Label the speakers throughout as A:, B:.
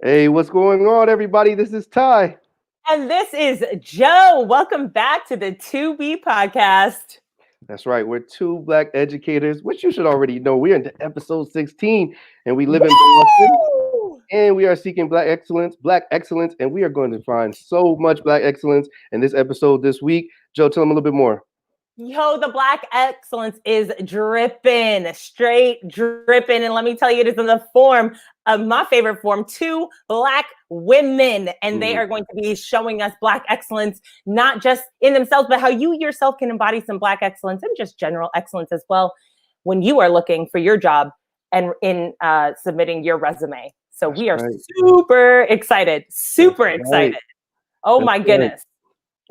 A: Hey, what's going on, everybody? This is Ty.
B: And this is Joe. Welcome back to the 2B podcast.
A: That's right. We're two Black educators, which you should already know. We're into episode 16, and we live in Boston,
B: Woo!
A: and we are seeking Black excellence, and we are going to find so much Black excellence in this episode this week. Joe, tell them a little bit more.
B: Yo, the Black excellence is dripping, straight dripping. And let me tell you, it is in the form of my favorite form, two Black women. And they are going to be showing us Black excellence, not just in themselves, but how you yourself can embody some Black excellence and just general excellence as well when you are looking for your job and in submitting your resume. So we are super excited, excited. Oh my goodness.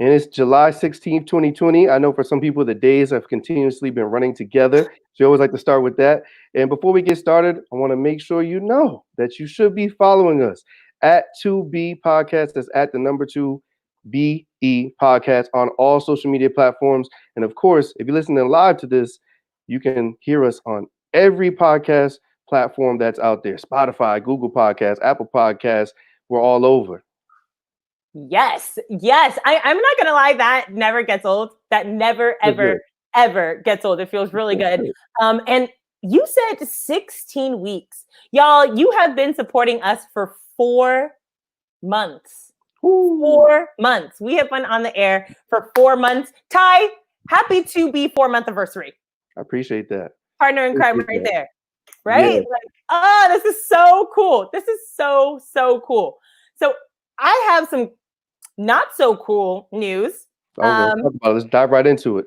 A: And it's July 16th, 2020. I know for some people, the days have continuously been running together. So you always like to start with that. And before we get started, I want to make sure you know that you should be following us at 2B Podcast. That's at the number 2BE Podcast on all social media platforms. And of course, if you're listening live to this, you can hear us on every podcast platform that's out there. Spotify, Google Podcasts, Apple Podcasts. We're all over.
B: Yes. I'm not gonna lie, that never gets old. That never, ever gets old. It feels really good. And you said 16 weeks. Y'all, you have been supporting us for 4 months. Ooh. 4 months. We have been on the air for 4 months. Ty, happy to be 4-month anniversary.
A: I appreciate that.
B: Partner in crime right there. Right? Yeah. This is so cool. This is so cool. So I have some not so cool news.
A: Let's dive right into it.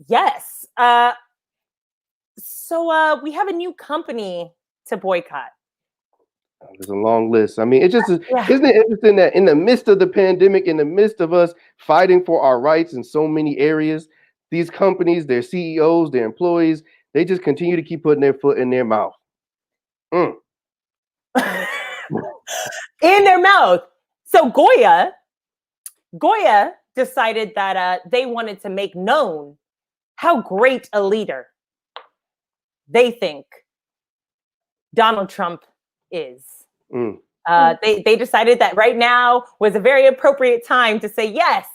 B: Yes. So we have a new company to boycott.
A: There's a long list. I mean, it just isn't it interesting that in the midst of the pandemic, in the midst of us fighting for our rights in so many areas, these companies, their CEOs, their employees, they just continue to keep putting their foot in their mouth.
B: In their mouth. So Goya decided that they wanted to make known how great a leader they think Donald Trump is. They decided that right now was a very appropriate time to say yes.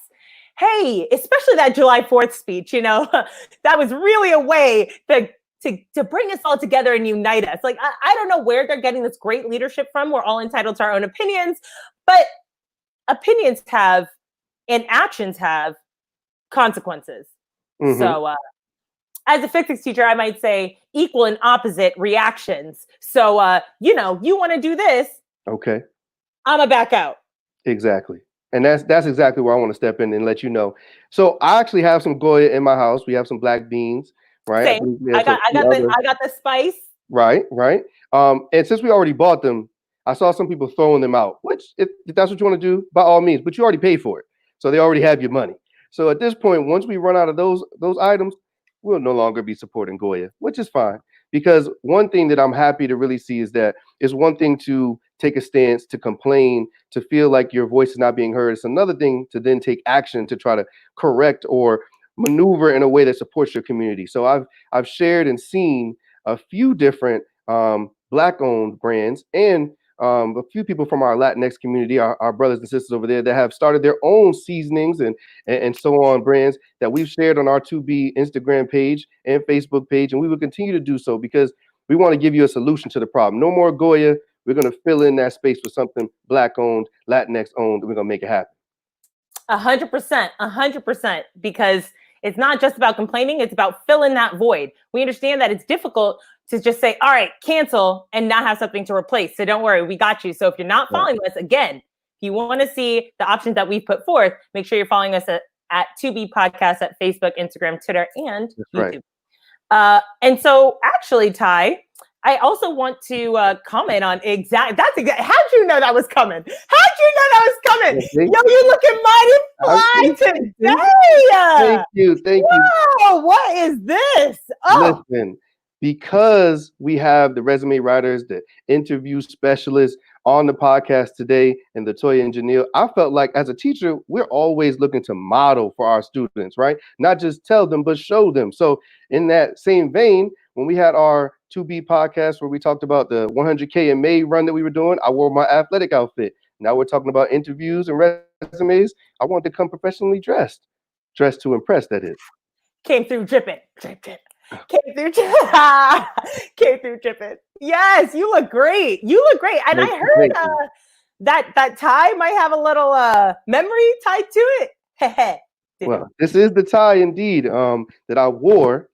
B: Hey, especially that July 4th speech, that was really a way to bring us all together and unite us. Like, I don't know where they're getting this great leadership from. We're all entitled to our own opinions, but opinions have and actions have consequences. Mm-hmm. So as a physics teacher, I might say equal and opposite reactions. So, you want to do this.
A: Okay.
B: I'm going to back out.
A: Exactly. And that's exactly where I want to step in and let you know. So I actually have some Goya in my house. We have some black beans, right?
B: Same. I got the spice.
A: Right. And since we already bought them, I saw some people throwing them out, which if that's what you want to do, by all means, but you already paid for it. So they already have your money. So at this point, once we run out of those items, we'll no longer be supporting Goya, which is fine. Because one thing that I'm happy to really see is that it's one thing to take a stance, to complain, to feel like your voice is not being heard. It's another thing to then take action to try to correct or maneuver in a way that supports your community. So I've shared and seen a few different Black-owned brands and a few people from our Latinx community, our brothers and sisters over there that have started their own seasonings and so on brands that we've shared on our 2B Instagram page and Facebook page. And we will continue to do so because we want to give you a solution to the problem. No more Goya. We're going to fill in that space with something Black-owned, Latinx-owned, and we're going to make it happen.
B: 100%, because it's not just about complaining. It's about filling that void. We understand that it's difficult to just say, all right, cancel and not have something to replace. So don't worry, we got you. So if you're not following us, again, if you want to see the options that we've put forth, make sure you're following us at 2B Podcast at Facebook, Instagram, Twitter, and YouTube. Right. And so actually, Ty, I also want to comment on how'd you know that was coming? How'd you know that was coming? Yo, you're looking mighty fly today.
A: Thank you.
B: Wow, what is this?
A: Oh. Listen, because we have the resume writers, the interview specialists on the podcast today, and Latoya and Jheneal, I felt like as a teacher, we're always looking to model for our students, right? Not just tell them, but show them. So in that same vein, when we had our 2B podcast where we talked about the 100K in May run that we were doing, I wore my athletic outfit. Now we're talking about interviews and resumes. I wanted to come professionally dressed to impress, that is.
B: Came through dripping. Drip, drip. Came through dripping. Yes, you look great. You look great. And I heard that tie might have a little memory tied to it.
A: Well, this is the tie indeed that I wore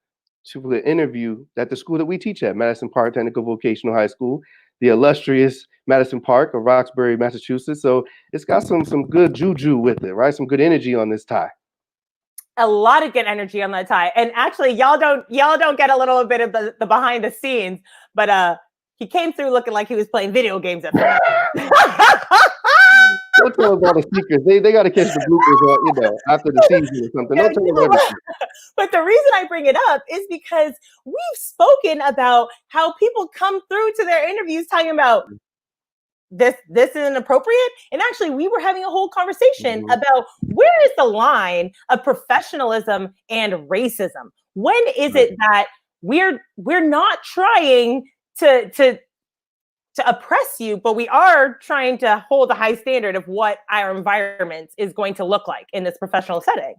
A: to the interview at the school that we teach at, Madison Park Technical Vocational High School, the illustrious Madison Park of Roxbury, Massachusetts. So it's got some good juju with it, right? Some good energy on this tie.
B: A lot of good energy on that tie. And actually, y'all don't get a little bit of the behind the scenes, but he came through looking like he was playing video games at first.
A: Don't tell us all the secrets. They got to catch the bloopers, after the season or something. Don't tell them everything.
B: But the reason I bring it up is because we've spoken about how people come through to their interviews talking about this isn't appropriate. And actually, we were having a whole conversation about where is the line of professionalism and racism? When is it that we're not trying to oppress you, but we are trying to hold a high standard of what our environment is going to look like in this professional setting?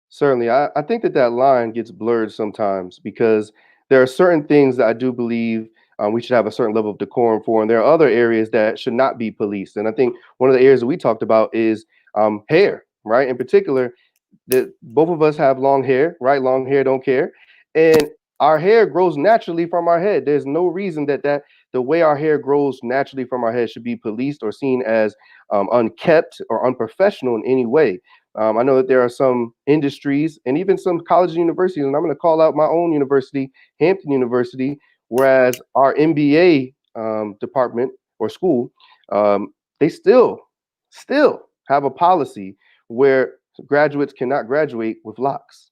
A: Certainly. I think that line gets blurred sometimes because there are certain things that I do believe we should have a certain level of decorum for, and there are other areas that should not be policed. And I think one of the areas that we talked about is hair, right? In particular, that both of us have long hair, right? Long hair don't care. And our hair grows naturally from our head. There's no reason that the way our hair grows naturally from our head should be policed or seen as unkept or unprofessional in any way. I know that there are some industries and even some colleges and universities, and I'm going to call out my own university, Hampton University, whereas our MBA department or school, they still have a policy where graduates cannot graduate with locks,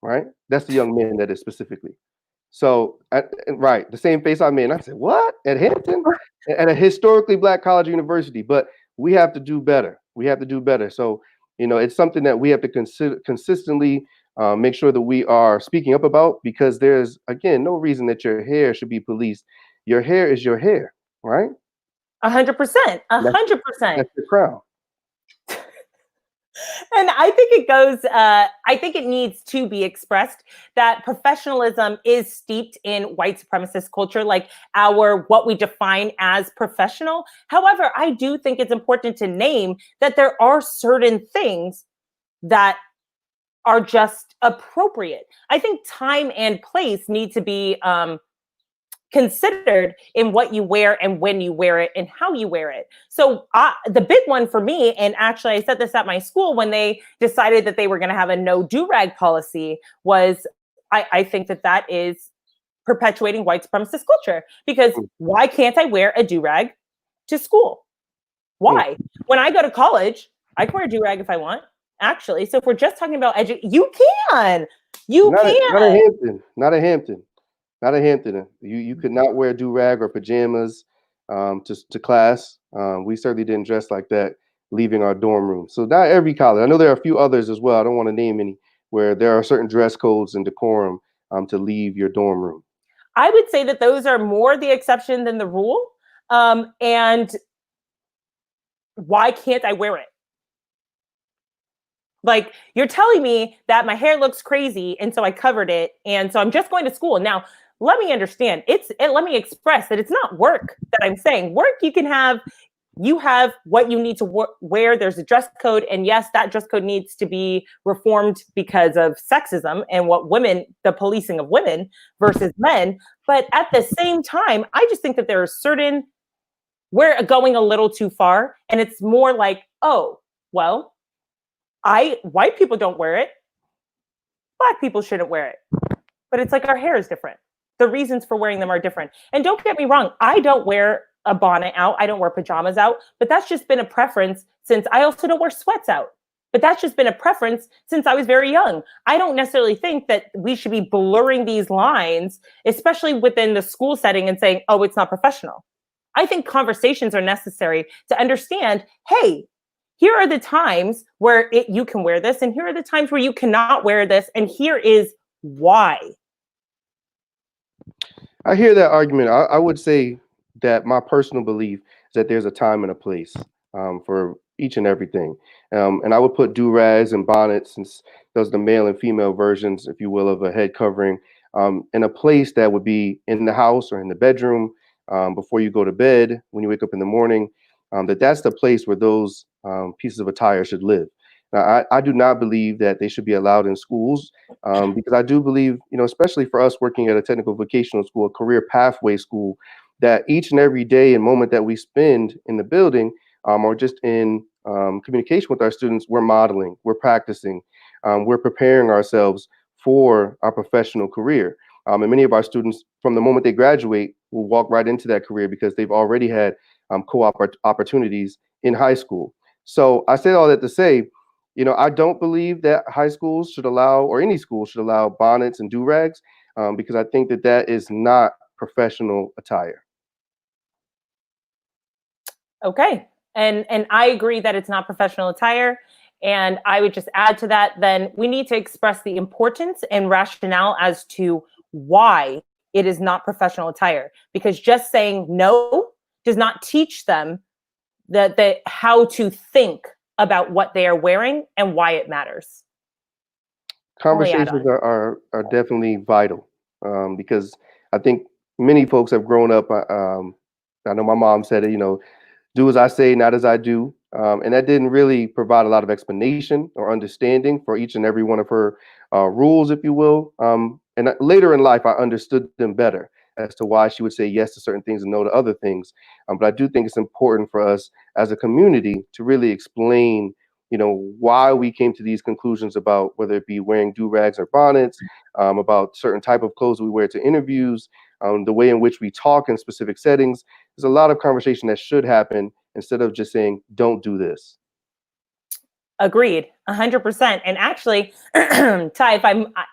A: right? That's the young men that is specifically. So, right, the same face I made. And I said, what? At Hampton? At a historically Black college university. But we have to do better. So, it's something that we have to consistently make sure that we are speaking up about, because there's, again, no reason that your hair should be policed. Your hair is your hair, right?
B: 100%. 100%.
A: That's your crown.
B: And I think I think it needs to be expressed that professionalism is steeped in white supremacist culture, like what we define as professional. However, I do think it's important to name that there are certain things that are just appropriate. I think time and place need to be considered in what you wear and when you wear it and how you wear it. So the big one for me, and actually I said this at my school when they decided that they were going to have a no do-rag policy, was I think that is perpetuating white supremacist culture, because why can't I wear a do-rag to school? Why? When I go to college, I can wear a do-rag if I want, actually. So if we're just talking about you can. Not at Hampton. You could not wear do-rag or pajamas to class. We certainly didn't dress like that leaving our dorm room. So not every college. I know there are a few others as well. I don't want to name any, where there are certain dress codes and decorum to leave your dorm room. I would say that those are more the exception than the rule. And why can't I wear it? Like, you're telling me that my hair looks crazy, and so I covered it, and so I'm just going to school. Now, let me understand. Let me express that it's not work that I'm saying. Work, you have what you need to wear. There's a dress code, and yes, that dress code needs to be reformed because of sexism and the policing of women versus men. But at the same time, I just think that there are we're going a little too far, and it's more like, oh, well, white people don't wear it. Black people shouldn't wear it. But it's like our hair is different. The reasons for wearing them are different. And don't get me wrong, I don't wear a bonnet out. I don't wear pajamas out. But that's just been a preference since I also don't wear sweats out. But that's just been a preference since I was very young. I don't necessarily think that we should be blurring these lines, especially within the school setting, and saying, oh, it's not professional. I think conversations are necessary to understand, hey, here are the times where you can wear this, and here are the times where you cannot wear this, and here is why.
A: I hear that argument. I would say that my personal belief is that there's a time and a place for each and everything. And I would put do-rags and bonnets, since those are the male and female versions, if you will, of a head covering, in a place that would be in the house or in the bedroom, before you go to bed, when you wake up in the morning, that's the place where those pieces of attire should live. Now, I do not believe that they should be allowed in schools, because I do believe, especially for us working at a technical vocational school, a career pathway school, that each and every day and moment that we spend in the building, or just in communication with our students, we're modeling, we're practicing, we're preparing ourselves for our professional career. And many of our students, from the moment they graduate, will walk right into that career because they've already had co-op opportunities in high school. So I say all that to say, I don't believe that high schools should allow, or any school should allow, bonnets and do-rags, because I think that that is not professional attire.
B: Okay. And I agree that it's not professional attire. And I would just add to that, then we need to express the importance and rationale as to why it is not professional attire. Because just saying no does not teach them that how to think about what they are wearing and why it matters.
A: Conversations are definitely vital, because I think many folks have grown up. I know my mom said it, do as I say, not as I do. And that didn't really provide a lot of explanation or understanding for each and every one of her rules, if you will. And later in life, I understood them better as to why she would say yes to certain things and no to other things. But I do think it's important for us as a community to really explain, why we came to these conclusions about whether it be wearing do-rags or bonnets, about certain type of clothes we wear to interviews, the way in which we talk in specific settings. There's a lot of conversation that should happen instead of just saying, don't do this.
B: Agreed, 100%. And actually, Ty,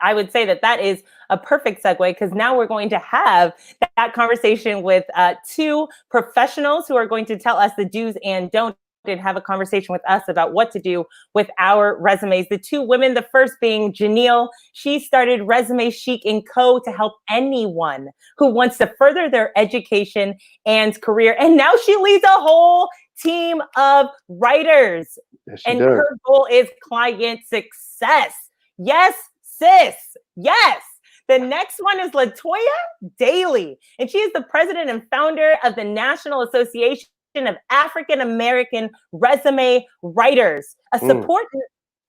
B: I would say that is a perfect segue, because now we're going to have that conversation with two professionals who are going to tell us the do's and don'ts and have a conversation with us about what to do with our resumes. The two women, the first being Jheneal. She started Rèsumè Chic & Co. to help anyone who wants to further their education and career. And now she leads a whole team of writers.
A: Yes,
B: and
A: does.
B: Her goal is client success. Yes, sis. Yes. The next one is Latoya Dailey, and she is the president and founder of the National Association of African American Resume Writers, a support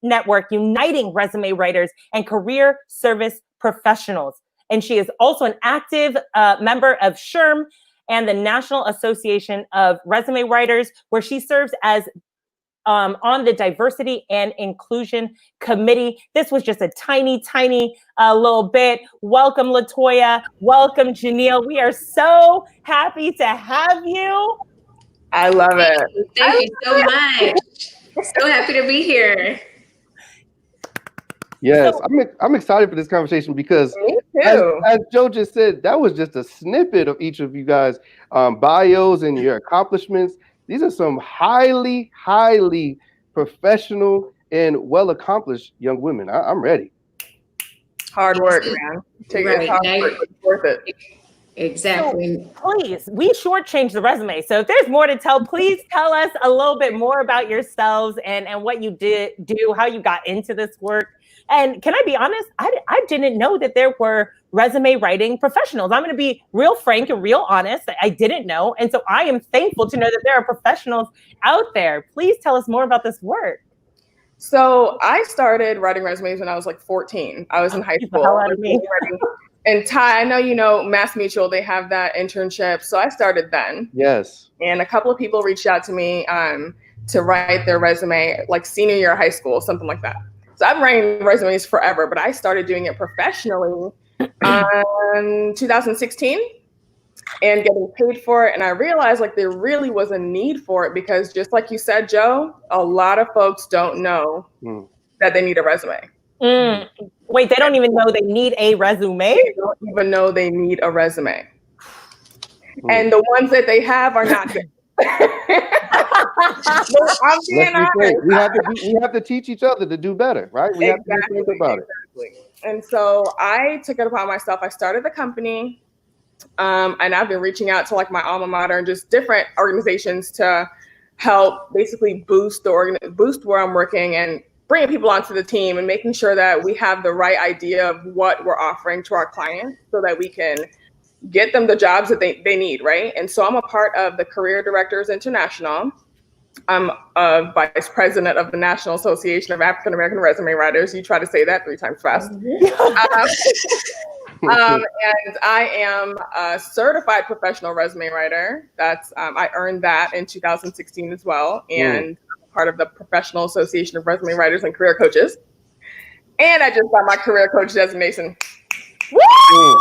B: network uniting resume writers and career service professionals. And she is also an active member of SHRM and the National Association of Resume Writers, where she serves as on the Diversity and Inclusion Committee. This was just a tiny little bit. Welcome, Latoya. Welcome, Jheneal. We are so happy to have you.
C: I love it.
D: Thank you so much. So happy to be here.
A: Yes, I'm excited for this conversation because, as Joe just said, that was just a snippet of each of you guys' bios and your accomplishments. These are some highly professional and well-accomplished young women. I'm ready.
C: Hard work, man. Take it hard work, it's worth it.
D: Exactly.
B: So, please, we shortchanged the resume. So if there's more to tell, please tell us a little bit more about yourselves and what you do, how you got into this work. And can I be honest? I didn't know that there were resume writing professionals. I'm going to be real frank and real honest. I didn't know. And so I am thankful to know that there are professionals out there. Please tell us more about this work.
C: So I started writing resumes when I was like 14. I was in high school. And Ty, I know you know Mass Mutual, they have that internship. So I started then.
A: Yes.
C: And a couple of people reached out to me to write their resume, like senior year of high school, something like that. So I've been writing resumes forever, but I started doing it professionally in 2016 and getting paid for it. And I realized like there really was a need for it because just like you said, Joe, a lot of folks don't know that they need a resume.
B: Wait, they don't even know they need a resume?
C: They don't even know they need a resume. And the ones that they have are not good. I'm being honest.
A: We have to teach each other to do better, right? We have to think about it.
C: And so I took it upon myself. I started the company And I've been reaching out to like my alma mater and just different organizations to help basically boost where I'm working and bringing people onto the team and making sure that we have the right idea of what we're offering to our clients so that we can get them the jobs that they need, right? And so I'm a part of the Career Directors International. I'm a vice president of the National Association of African American Resume Writers. You try to say that 3 times fast. And I am a certified professional resume writer. That's I earned that in 2016 as well, and part of the Professional Association of Resume Writers and Career Coaches. And I just got my career coach designation.
A: Woo!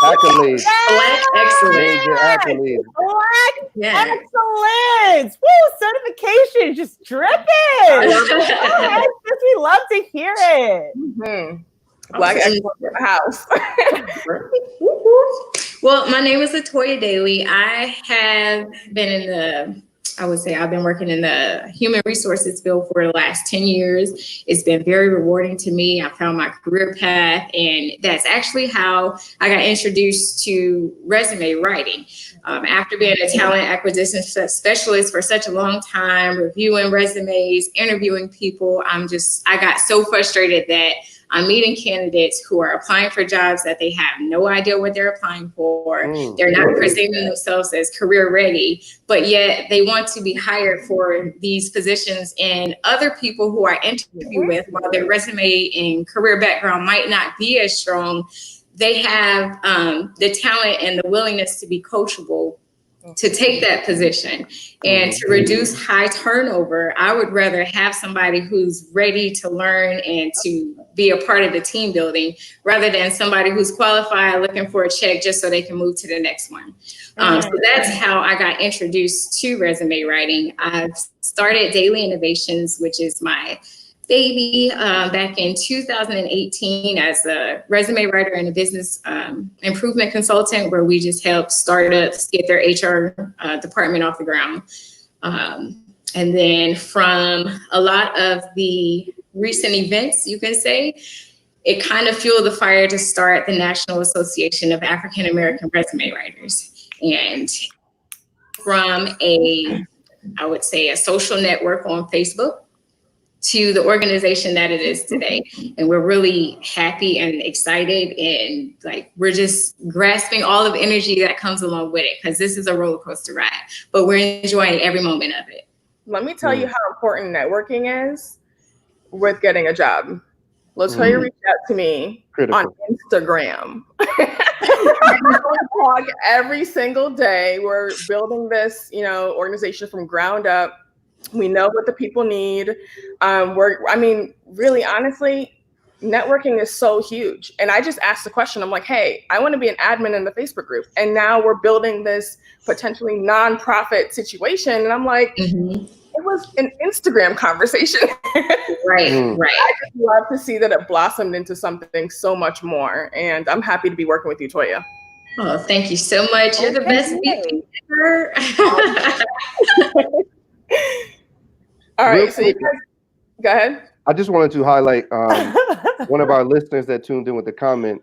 A: Accolades.
D: Black excellence.
A: Major accolades.
B: Black
D: Yeah.
B: excellence. Woo! Certification just dripping. Yes, we love to hear it.
C: Mm-hmm. Black excellence in the house.
D: Well, my name is Latoya Dailey. I have been I've been working in the human resources field for the last 10 years. It's been very rewarding to me. I found my career path, and that's actually how I got introduced to resume writing. After being a talent acquisition specialist for such a long time, reviewing resumes, interviewing people, I got so frustrated that I'm meeting candidates who are applying for jobs that they have no idea what they're applying for. They're not presenting themselves as career ready, but yet they want to be hired for these positions. And other people who I interview with, while their resume and career background might not be as strong, they have the talent and the willingness to be coachable to take that position. And to reduce high turnover, I would rather have somebody who's ready to learn and to be a part of the team building rather than somebody who's qualified looking for a check just so they can move to the next one. So that's how I got introduced to resume writing. I've started Dailey Innovations, which is my baby, back in 2018 as a resume writer and a business improvement consultant, where we just help startups get their HR department off the ground. And then from a lot of the recent events, you can say, it kind of fueled the fire to start the National Association of African American Resume Writers. And from I would say a social network on Facebook to the organization that it is today. And we're really happy and excited, and like we're just grasping all of the energy that comes along with it, because this is a roller coaster ride, but we're enjoying every moment of it.
C: Let me tell you how important networking is with getting a job. Latoya reached out to me on Instagram. Blog every single day. We're building this, organization from ground up. We know what the people need. Really, honestly, networking is so huge. And I just asked the question, I'm like, hey, I want to be an admin in the Facebook group. And now we're building this potentially nonprofit situation. And I'm like, it was an Instagram conversation.
D: Right.
C: I just love to see that it blossomed into something so much more. And I'm happy to be working with you, Toya.
D: Oh, thank you so much. You're the best VP ever.
C: All right, so you guys, go ahead.
A: I just wanted to highlight one of our listeners that tuned in with the comment,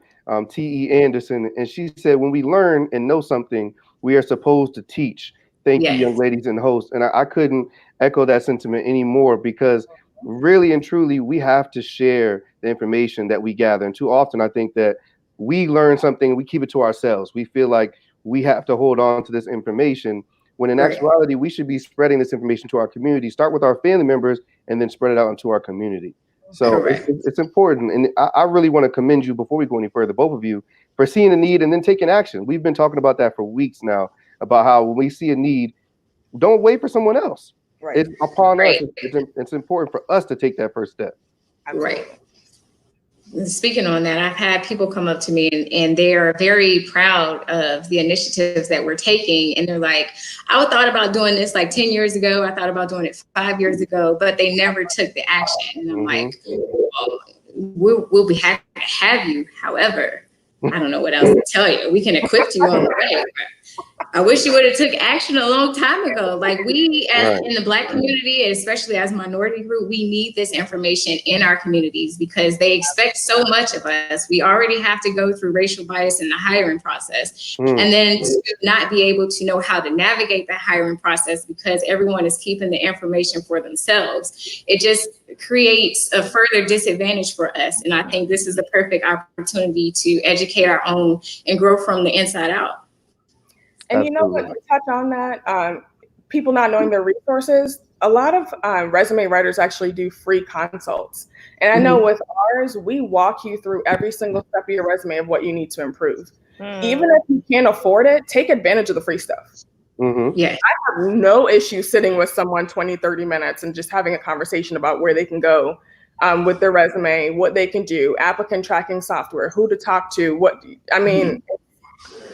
A: T.E. Anderson, and she said, when we learn and know something, we are supposed to teach. Thank you, young ladies and hosts. And I couldn't echo that sentiment anymore, because really and truly, we have to share the information that we gather. And too often, I think that we learn something and we keep it to ourselves. We feel like we have to hold on to this information, when in actuality, we should be spreading this information to our community. Start with our family members and then spread it out into our community. So it's important. And I really want to commend you, before we go any further, both of you, for seeing a need and then taking action. We've been talking about that for weeks now, about how when we see a need, don't wait for someone else. It's upon us. It's important for us to take that first step.
D: Right. Speaking on that, I've had people come up to me and they are very proud of the initiatives that we're taking. And they're like, I thought about doing this like 10 years ago. I thought about doing it 5 years ago, but they never took the action. And I'm like, we'll be happy to have you. However, I don't know what else to tell you. We can equip you on the way. I wish you would have took action a long time ago. Like we, as
A: Right.
D: in the Black community, and especially as minority group, we need this information in our communities because they expect so much of us. We already have to go through racial bias in the hiring process. And then to not be able to know how to navigate that hiring process because everyone is keeping the information for themselves. It just creates a further disadvantage for us. And I think this is the perfect opportunity to educate our own and grow from the inside out.
C: And you know what, to touch on that, people not knowing their resources, a lot of resume writers actually do free consults. And I know with ours, we walk you through every single step of your resume of what you need to improve. Even if you can't afford it, take advantage of the free stuff.
D: Yeah.
C: I have no issue sitting with someone 20, 30 minutes and just having a conversation about where they can go with their resume, what they can do, applicant tracking software, who to talk to,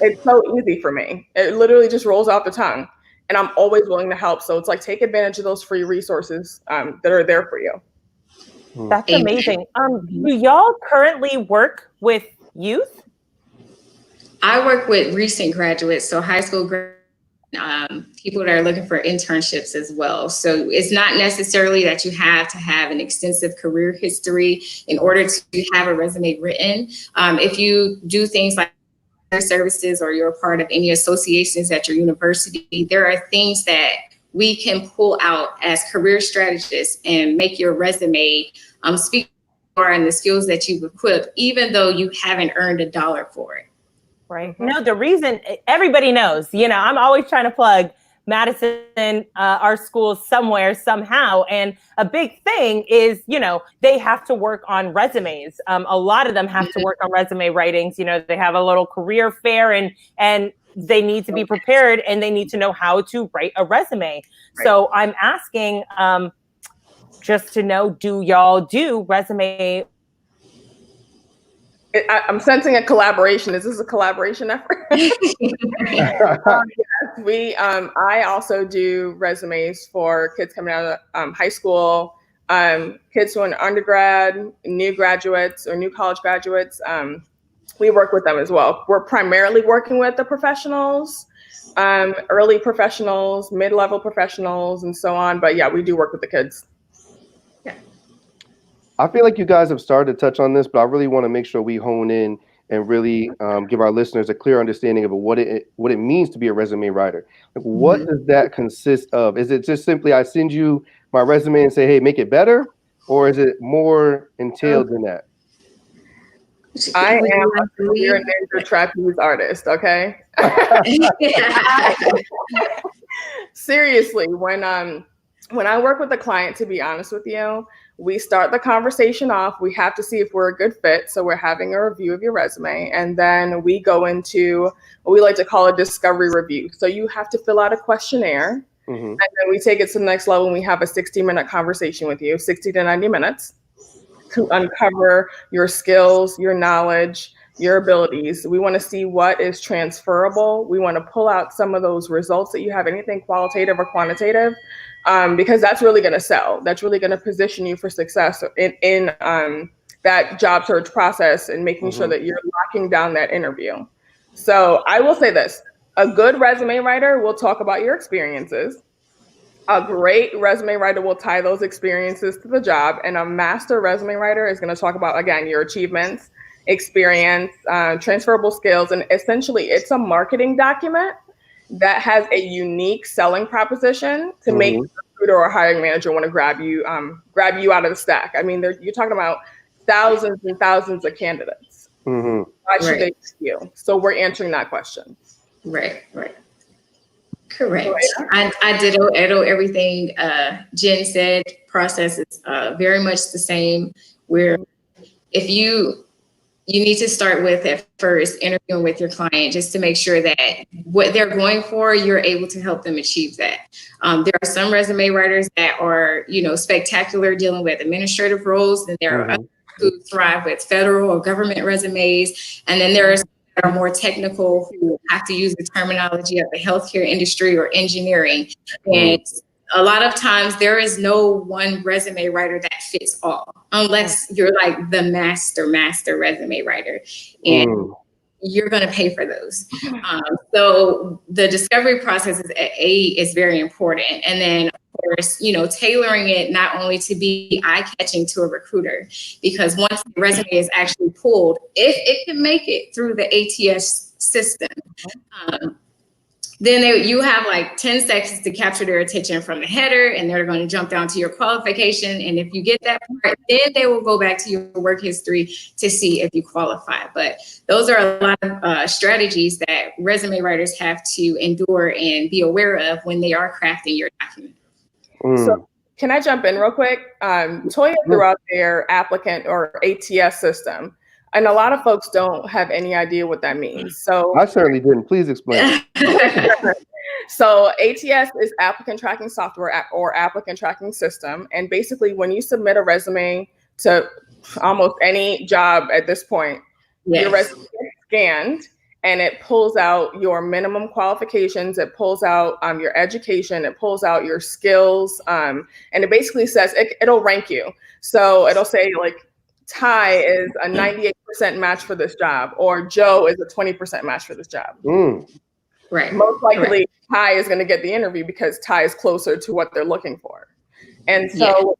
C: it's so easy for me. It literally just rolls off the tongue. And I'm always willing to help. So it's like, take advantage of those free resources that are there for you.
B: That's amazing. Do y'all currently work with youth?
D: I work with recent graduates, so high school graduates, people that are looking for internships as well. So it's not necessarily that you have to have an extensive career history in order to have a resume written. If you do things like services or you're a part of any associations at your university, there are things that we can pull out as career strategists and make your resume speak more and the skills that you've equipped, even though you haven't earned $1 for it.
B: Right. No, the reason everybody knows, I'm always trying to plug Madison, our schools somewhere, somehow. And a big thing is, they have to work on resumes. A lot of them have to work on resume writings. They have a little career fair and they need to be prepared and they need to know how to write a resume. Right. So I'm asking just to know, do y'all do resume?
C: I'm sensing a collaboration. Is this a collaboration effort? Yes, I also do resumes for kids coming out of high school, kids who are in undergrad, new graduates or new college graduates. We work with them as well. We're primarily working with the professionals, early professionals, mid-level professionals, and so on. But yeah, we do work with the kids.
A: I feel like you guys have started to touch on this, but I really want to make sure we hone in and really give our listeners a clear understanding of what it means to be a resume writer. Like, what does that consist of? Is it just simply I send you my resume and say, hey, make it better? Or is it more entailed than that?
C: I am a career ninja trapeze artist, okay? Seriously, when I work with a client, to be honest with you, we start the conversation off. We have to see if we're a good fit. So we're having a review of your resume. And then we go into what we like to call a discovery review. So you have to fill out a questionnaire. And then we take it to the next level and we have a 60-minute conversation with you, 60 to 90 minutes, to uncover your skills, your knowledge, your abilities. We want to see what is transferable. We want to pull out some of those results that you have, anything qualitative or quantitative, because that's really going to sell. That's really going to position you for success in that job search process and making sure that you're locking down that interview. So I will say this, a good resume writer will talk about your experiences. A great resume writer will tie those experiences to the job, and a master resume writer is going to talk about, again, your achievements, experience, transferable skills, and essentially it's a marketing document that has a unique selling proposition to make a recruiter or hiring manager want to grab you out of the stack. I mean, you're talking about thousands and thousands of candidates. Why should they pick you? So we're answering that question.
D: Right. Correct. I ditto everything Jen said. Process is very much the same. Where if you need to start with at first interviewing with your client just to make sure that what they're going for, you're able to help them achieve that. There are some resume writers that are, spectacular dealing with administrative roles, and there are others who thrive with federal or government resumes, and then there are that are more technical who have to use the terminology of the healthcare industry or engineering. And a lot of times there is no one resume writer that fits all, unless you're like the master resume writer. And you're going to pay for those. So the discovery process is very important. And then, of course, tailoring it not only to be eye-catching to a recruiter, because once the resume is actually pulled, if it can make it through the ATS system, then you have like 10 seconds to capture their attention from the header, and they're going to jump down to your qualification. And if you get that part, then they will go back to your work history to see if you qualify. But those are a lot of strategies that resume writers have to endure and be aware of when they are crafting your document.
C: So can I jump in real quick? Toya threw out their applicant or ATS system. And a lot of folks don't have any idea what that means. So
A: I certainly didn't. Please explain.
C: So ATS is applicant tracking software or applicant tracking system. And basically, when you submit a resume to almost any job at this point, your resume is scanned and it pulls out your minimum qualifications. It pulls out your education. It pulls out your skills. And it basically says it'll rank you. So it'll say like, Ty is a 98% match for this job, or Joe is a 20% match for this job.
D: Right.
C: Most likely, Ty is going to get the interview because Ty is closer to what they're looking for. And so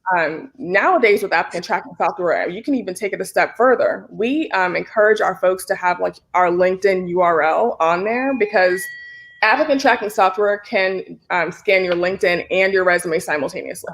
C: nowadays with applicant tracking software, you can even take it a step further. We encourage our folks to have like our LinkedIn URL on there, because applicant tracking software can scan your LinkedIn and your resume simultaneously.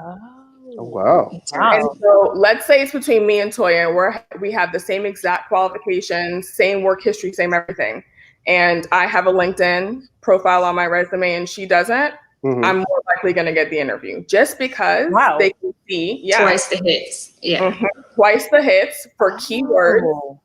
A: Oh, wow.
C: And so let's say it's between me and Toya, and we have the same exact qualifications, same work history, same everything. And I have a LinkedIn profile on my resume and she doesn't. I'm more likely going to get the interview just because they can see
D: twice the hits.
C: Twice the hits for keywords,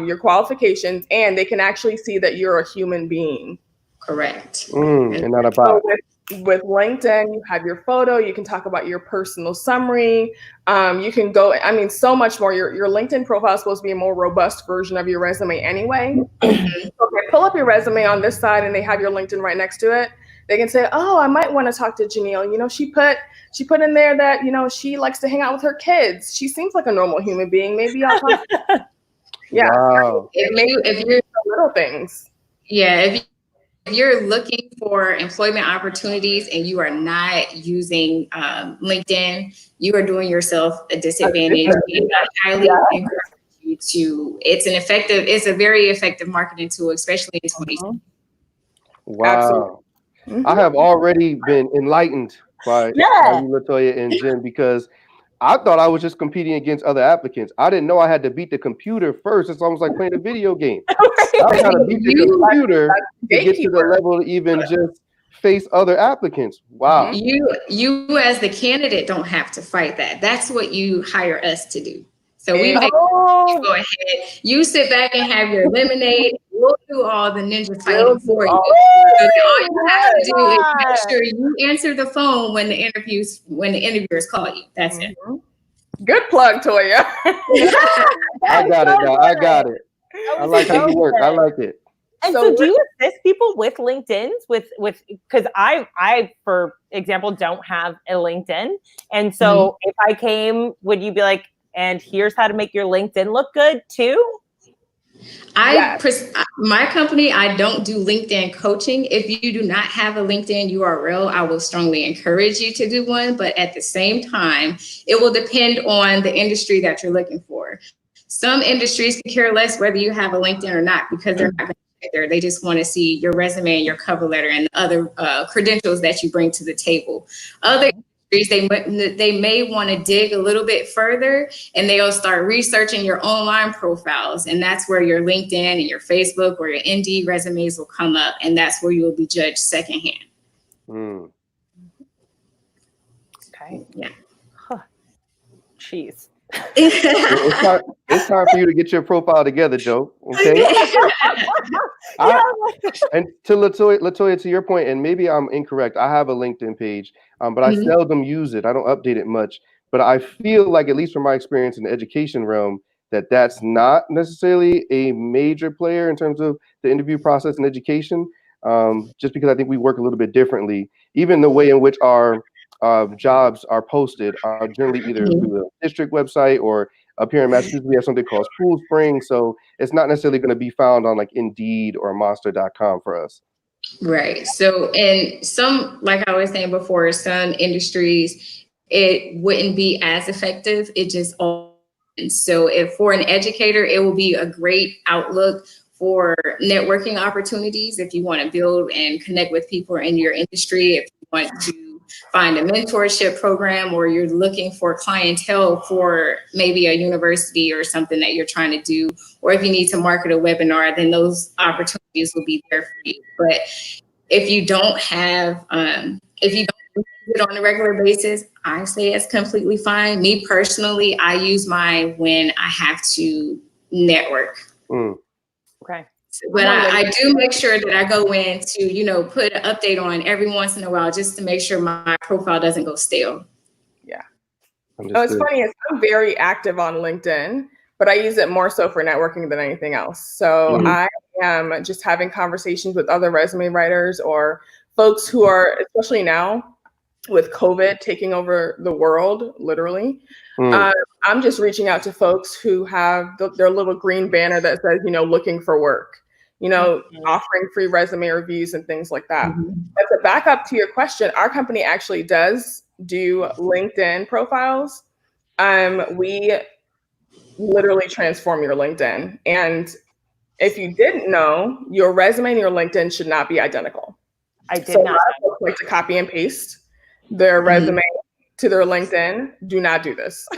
C: your qualifications, and they can actually see that you're a human being.
D: Correct.
A: And not a bot.
C: So with LinkedIn, you have your photo, you can talk about your personal summary. You can go, so much more. Your LinkedIn profile is supposed to be a more robust version of your resume anyway. So if they pull up your resume on this side and they have your LinkedIn right next to it, they can say, oh, I might want to talk to Jheneal. She put in there that, she likes to hang out with her kids. She seems like a normal human being. Maybe I'll talk to her. Yeah. Wow. If you're little things.
D: Yeah. If you're looking for employment opportunities and you are not using LinkedIn, you are doing yourself a disadvantage. And I highly encourage you to. It's a very effective marketing tool, especially in 2020.
A: Wow. I have already been enlightened by you, Latoya and Jen, because I thought I was just competing against other applicants. I didn't know I had to beat the computer first. It's almost like playing a video game. I got to beat the computer to get to the level to even just face other applicants. Wow.
D: You as the candidate don't have to fight that. That's what you hire us to do. So we make you go ahead. You sit back and have your lemonade. We'll do all the ninja fighting for you. So all you have to do is make sure you answer the phone when the interviewers call you. That's it.
C: Good plug, Toya.
A: I got it now. I got it. I like how you work. I like it.
B: And so do you assist people with LinkedIn's with because I, for example, don't have a LinkedIn. And so if I came, would you be like, and here's how to make your LinkedIn look good too?
D: My company, I don't do LinkedIn coaching. If you do not have a LinkedIn URL, I will strongly encourage you to do one. But at the same time, it will depend on the industry that you're looking for. Some industries can care less whether you have a LinkedIn or not, because they're not going to get there. They just want to see your resume and your cover letter and other credentials that you bring to the table. Other they may want to dig a little bit further, and they'll start researching your online profiles. And that's where your LinkedIn and your Facebook or your Indeed resumes will come up. And that's where you will be judged secondhand.
B: Okay.
D: Yeah.
B: Jeez.
A: It's time for you to get your profile together, Joe. Okay. And to Latoya, to your point, and maybe I'm incorrect, I have a LinkedIn page, but I seldom use it. I don't update it much. But I feel like, at least from my experience in the education realm, that's not necessarily a major player in terms of the interview process in education, just because I think we work a little bit differently. Even the way in which our jobs are posted are generally either through the district website or Up here in Massachusetts, we have something called Pool Spring, so it's not necessarily going to be found on like Indeed or Monster.com for us.
D: Right. So in some, like I was saying before, some industries, it wouldn't be as effective. It just all. So if for an educator, it will be a great outlook for networking opportunities. If you want to build and connect with people in your industry, if you want to find a mentorship program, or you're looking for clientele for maybe a university or something that you're trying to do, or if you need to market a webinar, then those opportunities will be there for you. But if you don't have, if you don't use it on a regular basis, I say it's completely fine. Me personally, I use mine when I have to network.
B: Okay.
D: But I do make sure that I go in to, put an update on every once in a while, just to make sure my profile doesn't go stale.
C: Yeah. It's funny, I'm very active on LinkedIn, but I use it more so for networking than anything else. So I am just having conversations with other resume writers or folks who are, especially now with COVID taking over the world, literally. I'm just reaching out to folks who have their little green banner that says, looking for work, offering free resume reviews and things like that. But to back up to your question, our company actually does do LinkedIn profiles. We literally transform your LinkedIn. And if you didn't know, your resume and your LinkedIn should not be identical.
B: I did
C: so
B: not.
C: A lot of folks like to copy and paste their resume to their LinkedIn. Do not do this.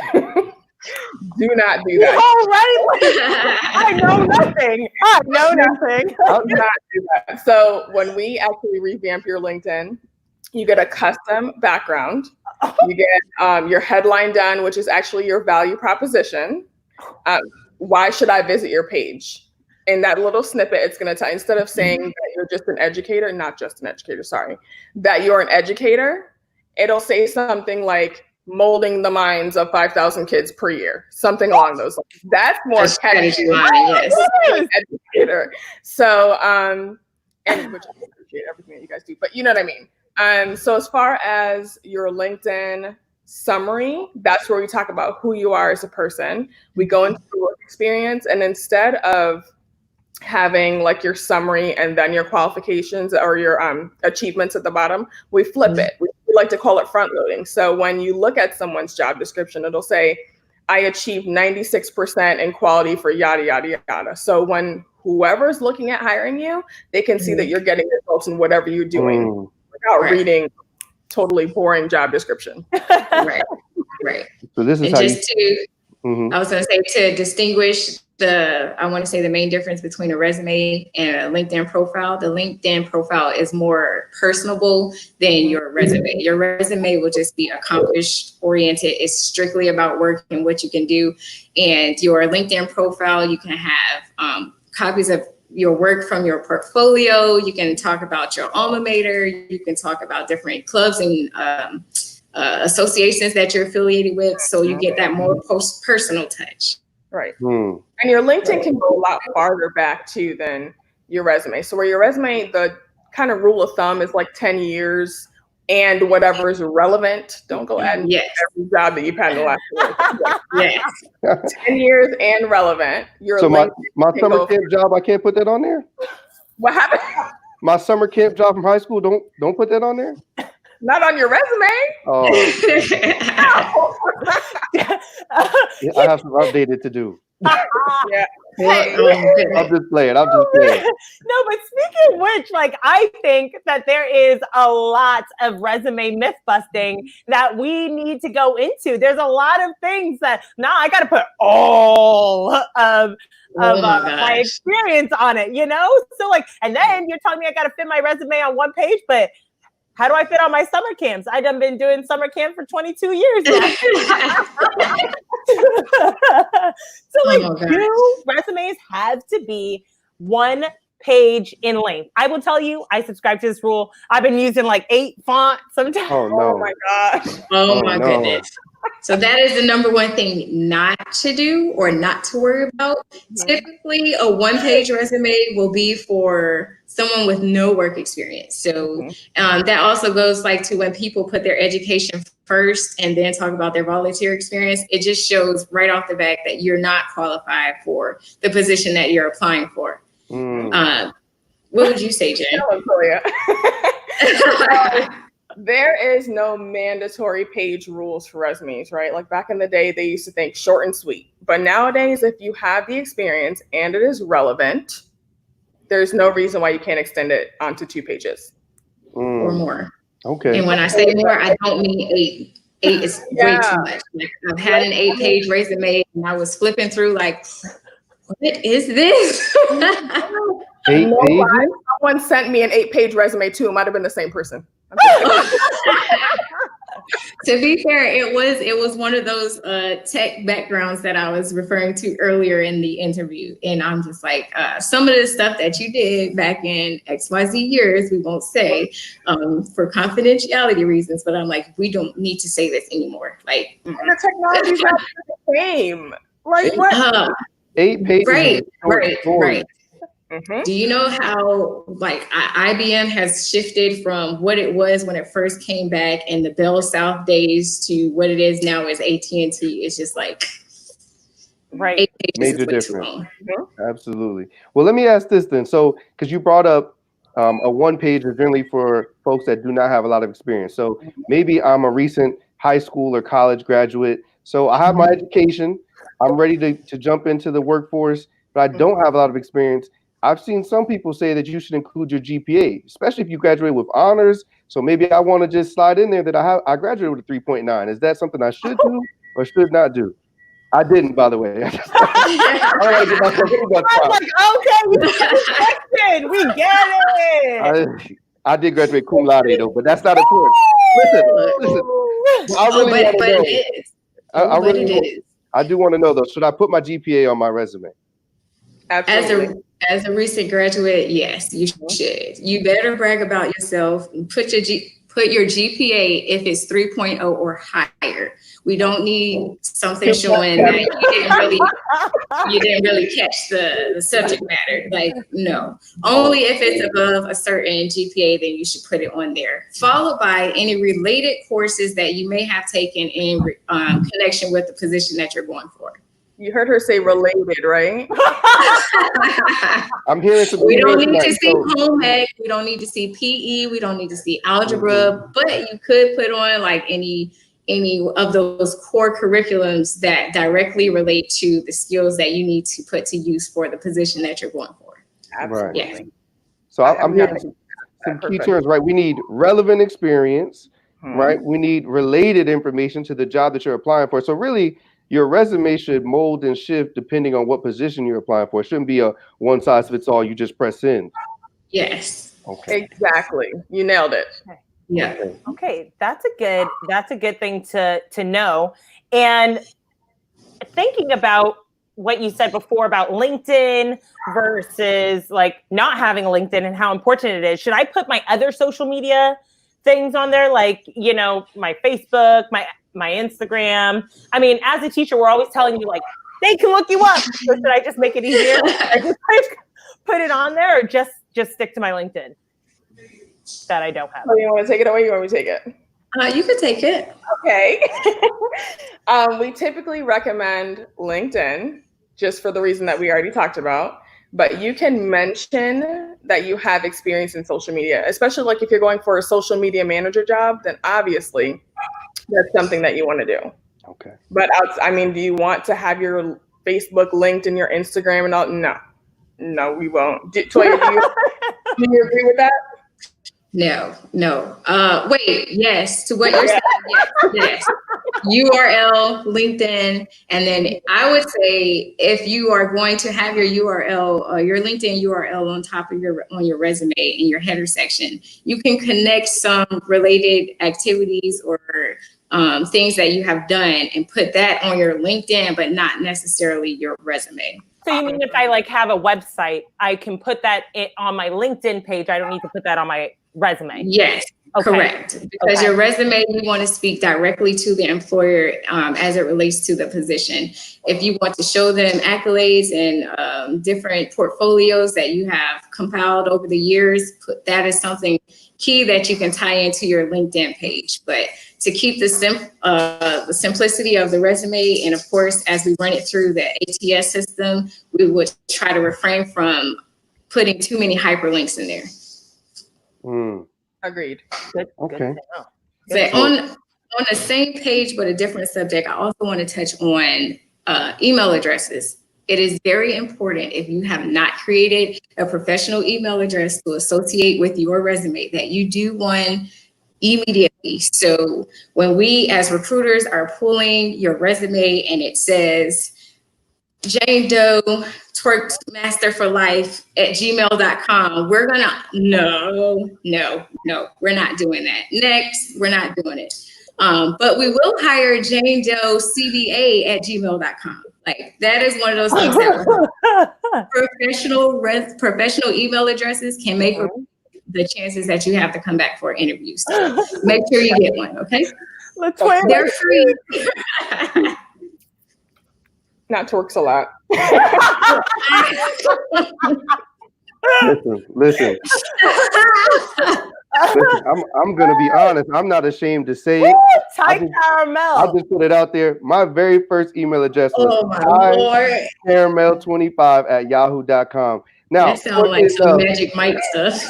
C: Do not do that.
B: All right. I know nothing.
C: Do not do that. So when we actually revamp your LinkedIn, you get a custom background. You get your headline done, which is actually your value proposition. Why should I visit your page? In that little snippet, it's going to tell, instead of saying that you're just an educator, not just an educator, sorry, that you're an educator, it'll say something like molding the minds of 5,000 kids per year, something along those lines. That's more catchy line, yes. Educator. So, and which I appreciate everything that you guys do, but you know what I mean. So as far as your LinkedIn summary, that's where we talk about who you are as a person. We go into the work experience, and instead of having like your summary and then your qualifications or your achievements at the bottom, we flip it. We like to call it front loading. So when you look at someone's job description, it'll say, I achieved 96% in quality for yada, yada, yada. So when whoever's looking at hiring you, they can see that you're getting results in whatever you're doing without reading totally boring job description.
D: Right.
A: So this is
D: and
A: how
D: just I was going to say, to distinguish I want to say the main difference between a resume and a LinkedIn profile. The LinkedIn profile is more personable than your resume. Your resume will just be accomplished oriented. It's strictly about work and what you can do. And your LinkedIn profile, you can have copies of your work from your portfolio. You can talk about your alma mater. You can talk about different clubs and associations that you're affiliated with. So you get that more personal touch.
C: Right. And your LinkedIn can go a lot farther back too than your resume. So where your resume, the kind of rule of thumb is like 10 years and whatever is relevant. Don't go add every job that you've had in the last year. 10 years and relevant.
A: So my summer camp job, I can't put that on there?
C: What happened?
A: My summer camp job from high school, don't put that on there?
C: Not on your resume.
A: Oh. I have some updated to do. I'm just playing. No,
B: but speaking of which, like, I think that there is a lot of resume myth busting that we need to go into. There's a lot of things that now I got to put all of my experience on it, So like, and then you're telling me I got to fit my resume on one page, but how do I fit on my summer camps? I done been doing summer camp for 22 years now. So resumes have to be one page in length. I will tell you, I subscribe to this rule. I've been using like 8 fonts sometimes.
A: Oh no!
C: Oh my gosh!
D: Oh my goodness! So that is the number one thing not to do or not to worry about. Typically, a one-page resume will be for someone with no work experience. So that also goes like to when people put their education first and then talk about their volunteer experience. It just shows right off the bat that you're not qualified for the position that you're applying for. What would you say, Jen?
C: There is no mandatory page rules for resumes, right? Like back in the day, they used to think short and sweet. But nowadays, if you have the experience and it is relevant, there's no reason why you can't extend it onto 2 pages.
D: Or more.
A: Okay.
D: And when I say more, I don't mean 8. 8 is way too much. Like, I've had an 8-page resume and I was flipping through like, what is this?
A: 8 pages?
C: Someone sent me an 8-page resume too. It might have been the same person.
D: To be fair, it was one of those tech backgrounds that I was referring to earlier in the interview. And I'm just like, some of the stuff that you did back in XYZ years, we won't say for confidentiality reasons, but I'm like, we don't need to say this anymore. Like,
C: the technology's not the same. Like what?
A: 8 pages.
D: Right. Do you know how like IBM has shifted from what it was when it first came back in the Bell South days to what it is now as AT&T? It's just like 8 pages
A: Major difference. Absolutely. Well, let me ask this then. So, because you brought up a one page is generally for folks that do not have a lot of experience. So maybe I'm a recent high school or college graduate. So I have my education. I'm ready to jump into the workforce, but I don't have a lot of experience. I've seen some people say that you should include your GPA, especially if you graduate with honors. So maybe I want to just slide in there that I graduated with a 3.9. Is that something I should do or should not do? I didn't, by the way. I
B: was like, okay, we get it.
A: I did graduate cum laude though, but that's not important. Listen. I really want to know. I do want to know though. Should I put my GPA on my resume?
C: Absolutely.
D: As a recent graduate, yes, you should. You better brag about yourself. Put your GPA if it's 3.0 or higher. We don't need something showing that you didn't really catch the subject matter. Like, no. Only if it's above a certain GPA, then you should put it on there. Followed by any related courses that you may have taken in connection with the position that you're going for.
C: You heard her say related, right?
A: I'm hearing some.
D: We don't need to see home ec. We don't need to see PE. We don't need to see algebra. But you could put on like any of those core curriculums that directly relate to the skills that you need to put to use for the position that you're going for.
C: Absolutely.
D: Yes.
A: So I'm hearing some key terms, right? We need relevant experience, right? We need related information to the job that you're applying for. So really, your resume should mold and shift depending on what position you're applying for. It shouldn't be a one size fits all. You just press in.
D: Yes.
C: Okay. Exactly. You nailed it.
D: Yeah.
B: Okay. That's a good thing to know. And thinking about what you said before about LinkedIn versus like not having a LinkedIn and how important it is. Should I put my other social media things on there? Like, you know, my Facebook, my Instagram. I mean, as a teacher, we're always telling you like, they can look you up. So should I just make it easier? I just put it on there or just stick to my LinkedIn that I don't have?
C: Oh, you want to take it away? You want me to take it?
D: You can take it.
C: Okay. We typically recommend LinkedIn just for the reason that we already talked about. But you can mention that you have experience in social media, especially like if you're going for a social media manager job, then obviously that's something that you want to do.
A: Okay.
C: But I mean, do you want to have your Facebook linked in your Instagram and all? No, we won't. Toya, do you agree with that?
D: No. Wait, yes, to what you're saying. Yes. URL, LinkedIn, and then I would say if you are going to have your URL, your LinkedIn URL on top of your resume in your header section, you can connect some related activities or things that you have done and put that on your LinkedIn, but not necessarily your resume.
B: So you mean if I like have a website, I can put that on my LinkedIn page. I don't need to put that on my resume.
D: Yes.
B: Okay.
D: Correct. Because your resume, you want to speak directly to the employer as it relates to the position. If you want to show them accolades and different portfolios that you have compiled over the years, that is something key that you can tie into your LinkedIn page. But to keep the simplicity of the resume, and of course, as we run it through the ATS system, we would try to refrain from putting too many hyperlinks in there.
C: Agreed.
B: Good.
A: Okay.
B: Good.
D: So on the same page, but a different subject, I also want to touch on email addresses. It is very important, if you have not created a professional email address to associate with your resume, that you do one immediately. So when we as recruiters are pulling your resume and it says Jane Doe twerk master for life at gmail.com, we're gonna no, we're not doing that. Next, we're not doing it. But we will hire Jane Doe CBA at gmail.com. Like, that is one of those things that professional email addresses can make the chances that you have to come back for interviews. So make sure you get one, okay?
B: Latoya,
D: they're free.
C: Not twerks a lot.
A: Listen. I'm gonna be honest. I'm not ashamed to say it. I'll just put it out there. My very first email address was caramel25@yahoo.com. Now,
D: that sounds like some Magic Mike stuff.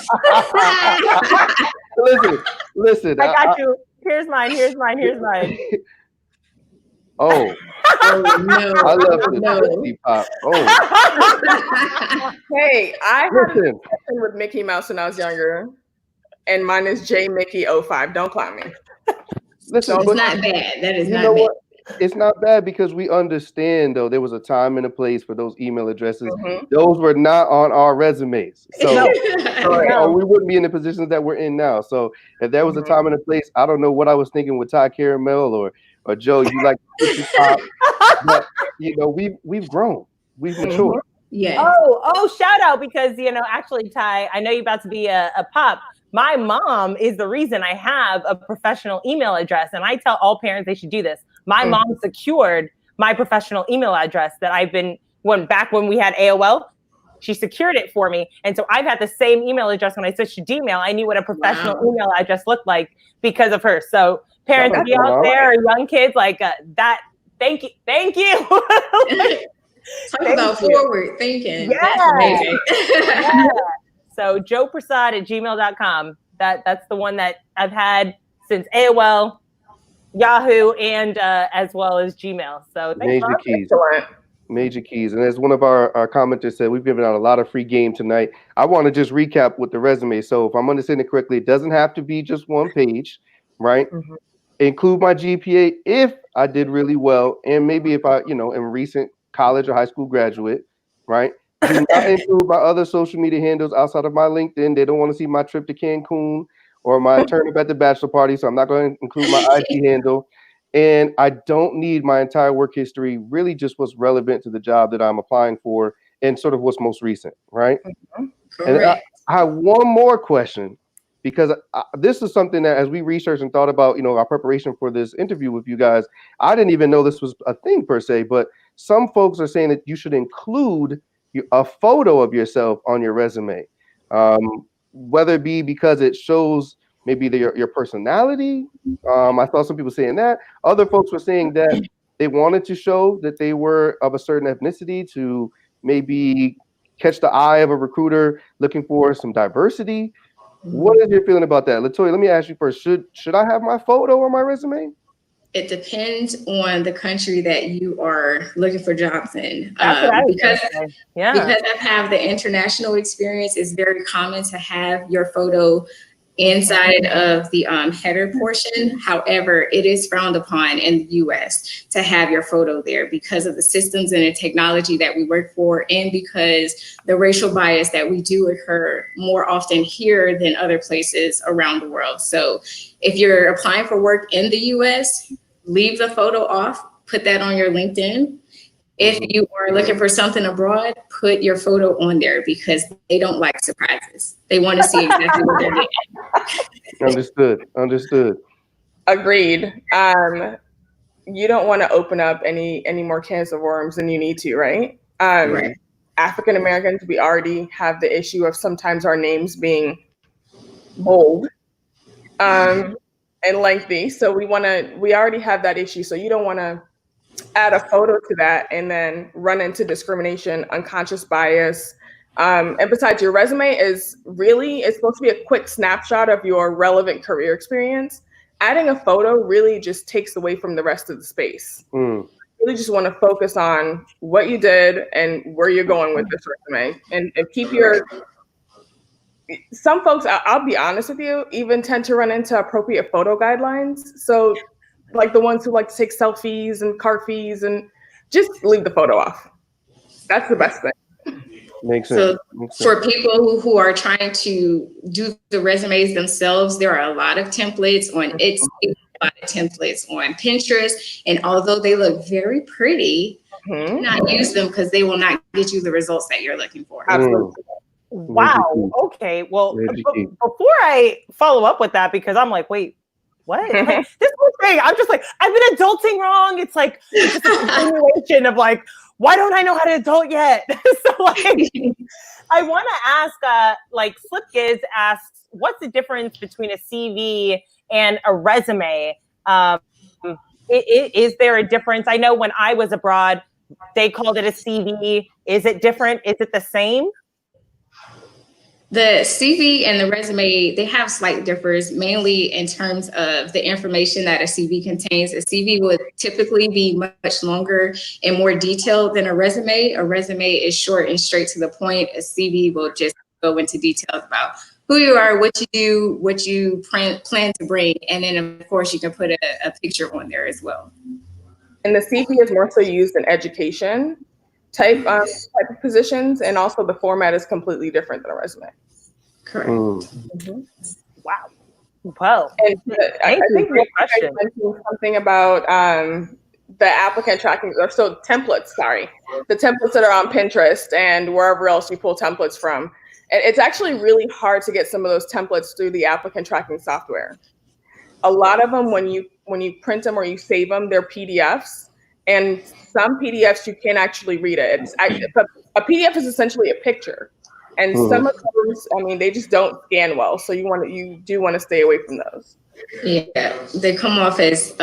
A: listen.
B: I got you. Here's mine.
A: Oh no! I love the pop. Oh.
C: Hey, I had a session with Mickey Mouse when I was younger, and mine is JMickey05. Don't clown me.
A: Listen,
D: it's not bad. That is not bad.
A: What? It's not bad because we understand, though, there was a time and a place for those email addresses. Those were not on our resumes. So we wouldn't be in the positions that we're in now. So if there was a time and a place, I don't know what I was thinking with Ty Caramel or Joe, you like pop. But we've grown. We've matured.
D: Yeah.
B: Oh, shout out, because actually, Ty, I know you're about to be a pop. My mom is the reason I have a professional email address, and I tell all parents they should do this. My mom secured my professional email address that back when we had AOL. She secured it for me, and so I've had the same email address when I switched to Gmail. I knew what a professional email address looked like because of her. So parents be out there, young kids like that. Thank you.
D: Talk about forward thinking. Yeah. That's amazing.
B: Yeah. So joeprasad@gmail.com. That's the one that I've had since AOL, Yahoo, and as well as Gmail. So
A: Major keys. And as one of our commenters said, we've given out a lot of free game tonight. I want to just recap with the resume. So if I'm understanding it correctly, it doesn't have to be just one page, right? Include my GPA if I did really well, and maybe if I, am a recent college or high school graduate, right? Do not include my other social media handles outside of my LinkedIn. They don't want to see my trip to Cancun or my turn up at the bachelor party, so I'm not going to include my IG handle. And I don't need my entire work history, really just what's relevant to the job that I'm applying for and sort of what's most recent, right? And I have one more question, because this is something that as we researched and thought about, our preparation for this interview with you guys, I didn't even know this was a thing per se, but some folks are saying that you should include a photo of yourself on your resume, whether it be because it shows maybe your personality. I saw some people saying that. Other folks were saying that they wanted to show that they were of a certain ethnicity to maybe catch the eye of a recruiter looking for some diversity. What is your feeling about that? Latoya, let me ask you first. Should I have my photo on my resume?
D: It depends on the country that you are looking for jobs in. Because I have the international experience, it's very common to have your photo inside of the header portion. However, it is frowned upon in the US to have your photo there because of the systems and the technology that we work for, and because the racial bias that we do occur more often here than other places around the world. So if you're applying for work in the US, leave the photo off, put that on your LinkedIn. If you are looking for something abroad, put your photo on there because they don't like surprises. They want to see exactly what they're getting.
A: Understood.
C: Agreed. You don't want to open up any more cans of worms than you need to, right?
D: Right.
C: African Americans, we already have the issue of sometimes our names being bold and lengthy. So we already have that issue. So you don't want to add a photo to that and then run into discrimination, unconscious bias. And besides, your resume it's supposed to be a quick snapshot of your relevant career experience. Adding a photo really just takes away from the rest of the space. Really just want to focus on what you did and where you're going with this resume, and keep your. Some folks, I'll be honest with you, even tend to run into appropriate photo guidelines. So, like the ones who like to take selfies and car fees, and just leave the photo off. That's the best thing.
A: Makes sense.
D: So for people who are trying to do the resumes themselves, there are a lot of templates on Pinterest, and although they look very pretty, do not use them because they will not get you the results that you're looking for.
C: Absolutely.
B: Wow. Okay. Well, before I follow up with that, because I'm like, wait, what? Like, this whole thing, I'm just like, I've been adulting wrong. It's like just a continuation of like, why don't I know how to adult yet? So like, I want to ask, like Slipgiz asks, what's the difference between a CV and a resume? Is there a difference? I know when I was abroad, they called it a CV. Is it different? Is it the same?
D: The CV and the resume, they have slight differs, mainly in terms of the information that a CV contains. A CV would typically be much longer and more detailed than a resume. A resume is short and straight to the point. A CV will just go into details about who you are, what you do, what you plan to bring. And then, of course, you can put a picture on there as well.
C: And the CV is more so used in education type of positions, and also the format is completely different than a resume.
D: Correct.
B: Wow. Well,
C: and I think you mentioned something about the applicant tracking, or so templates. Sorry, the templates that are on Pinterest and wherever else you pull templates from. And it's actually really hard to get some of those templates through the applicant tracking software. A lot of them, when you print them or you save them, they're PDFs. And some PDFs you can't actually read it. A PDF is essentially a picture, and some of those, I mean, they just don't scan well. So you do want to stay away from those.
D: Yeah, they come off as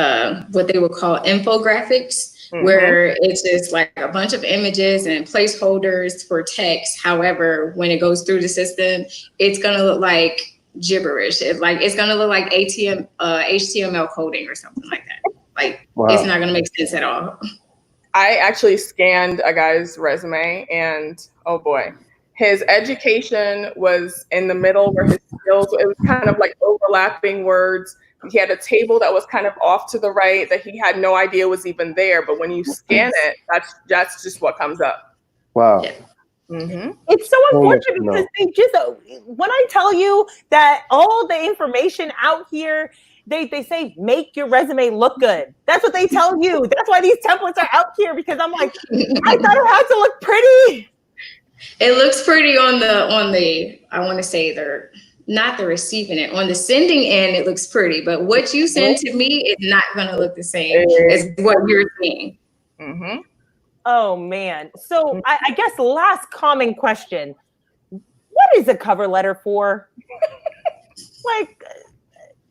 D: what they would call infographics, where it's just like a bunch of images and placeholders for text. However, when it goes through the system, it's gonna look like gibberish. It's gonna look like HTML coding or something like that. Like, It's not going to make sense at all.
C: I actually scanned a guy's resume, and oh boy, his education was in the middle where his skills, it was kind of like overlapping words. He had a table that was kind of off to the right that he had no idea was even there. But when you scan it, that's just what comes up.
A: Wow.
D: Yeah.
B: It's so unfortunate because they just, when I tell you that all the information out here, they say, make your resume look good. That's what they tell you. That's why these templates are out here, because I'm like, I thought it had to look pretty.
D: It looks pretty on the, I want to say they're not the receiving it. On the sending end, it looks pretty, but what you send to me is not going to look the same as what you're seeing.
B: Oh man. So I guess the last common question, what is a cover letter for? Like,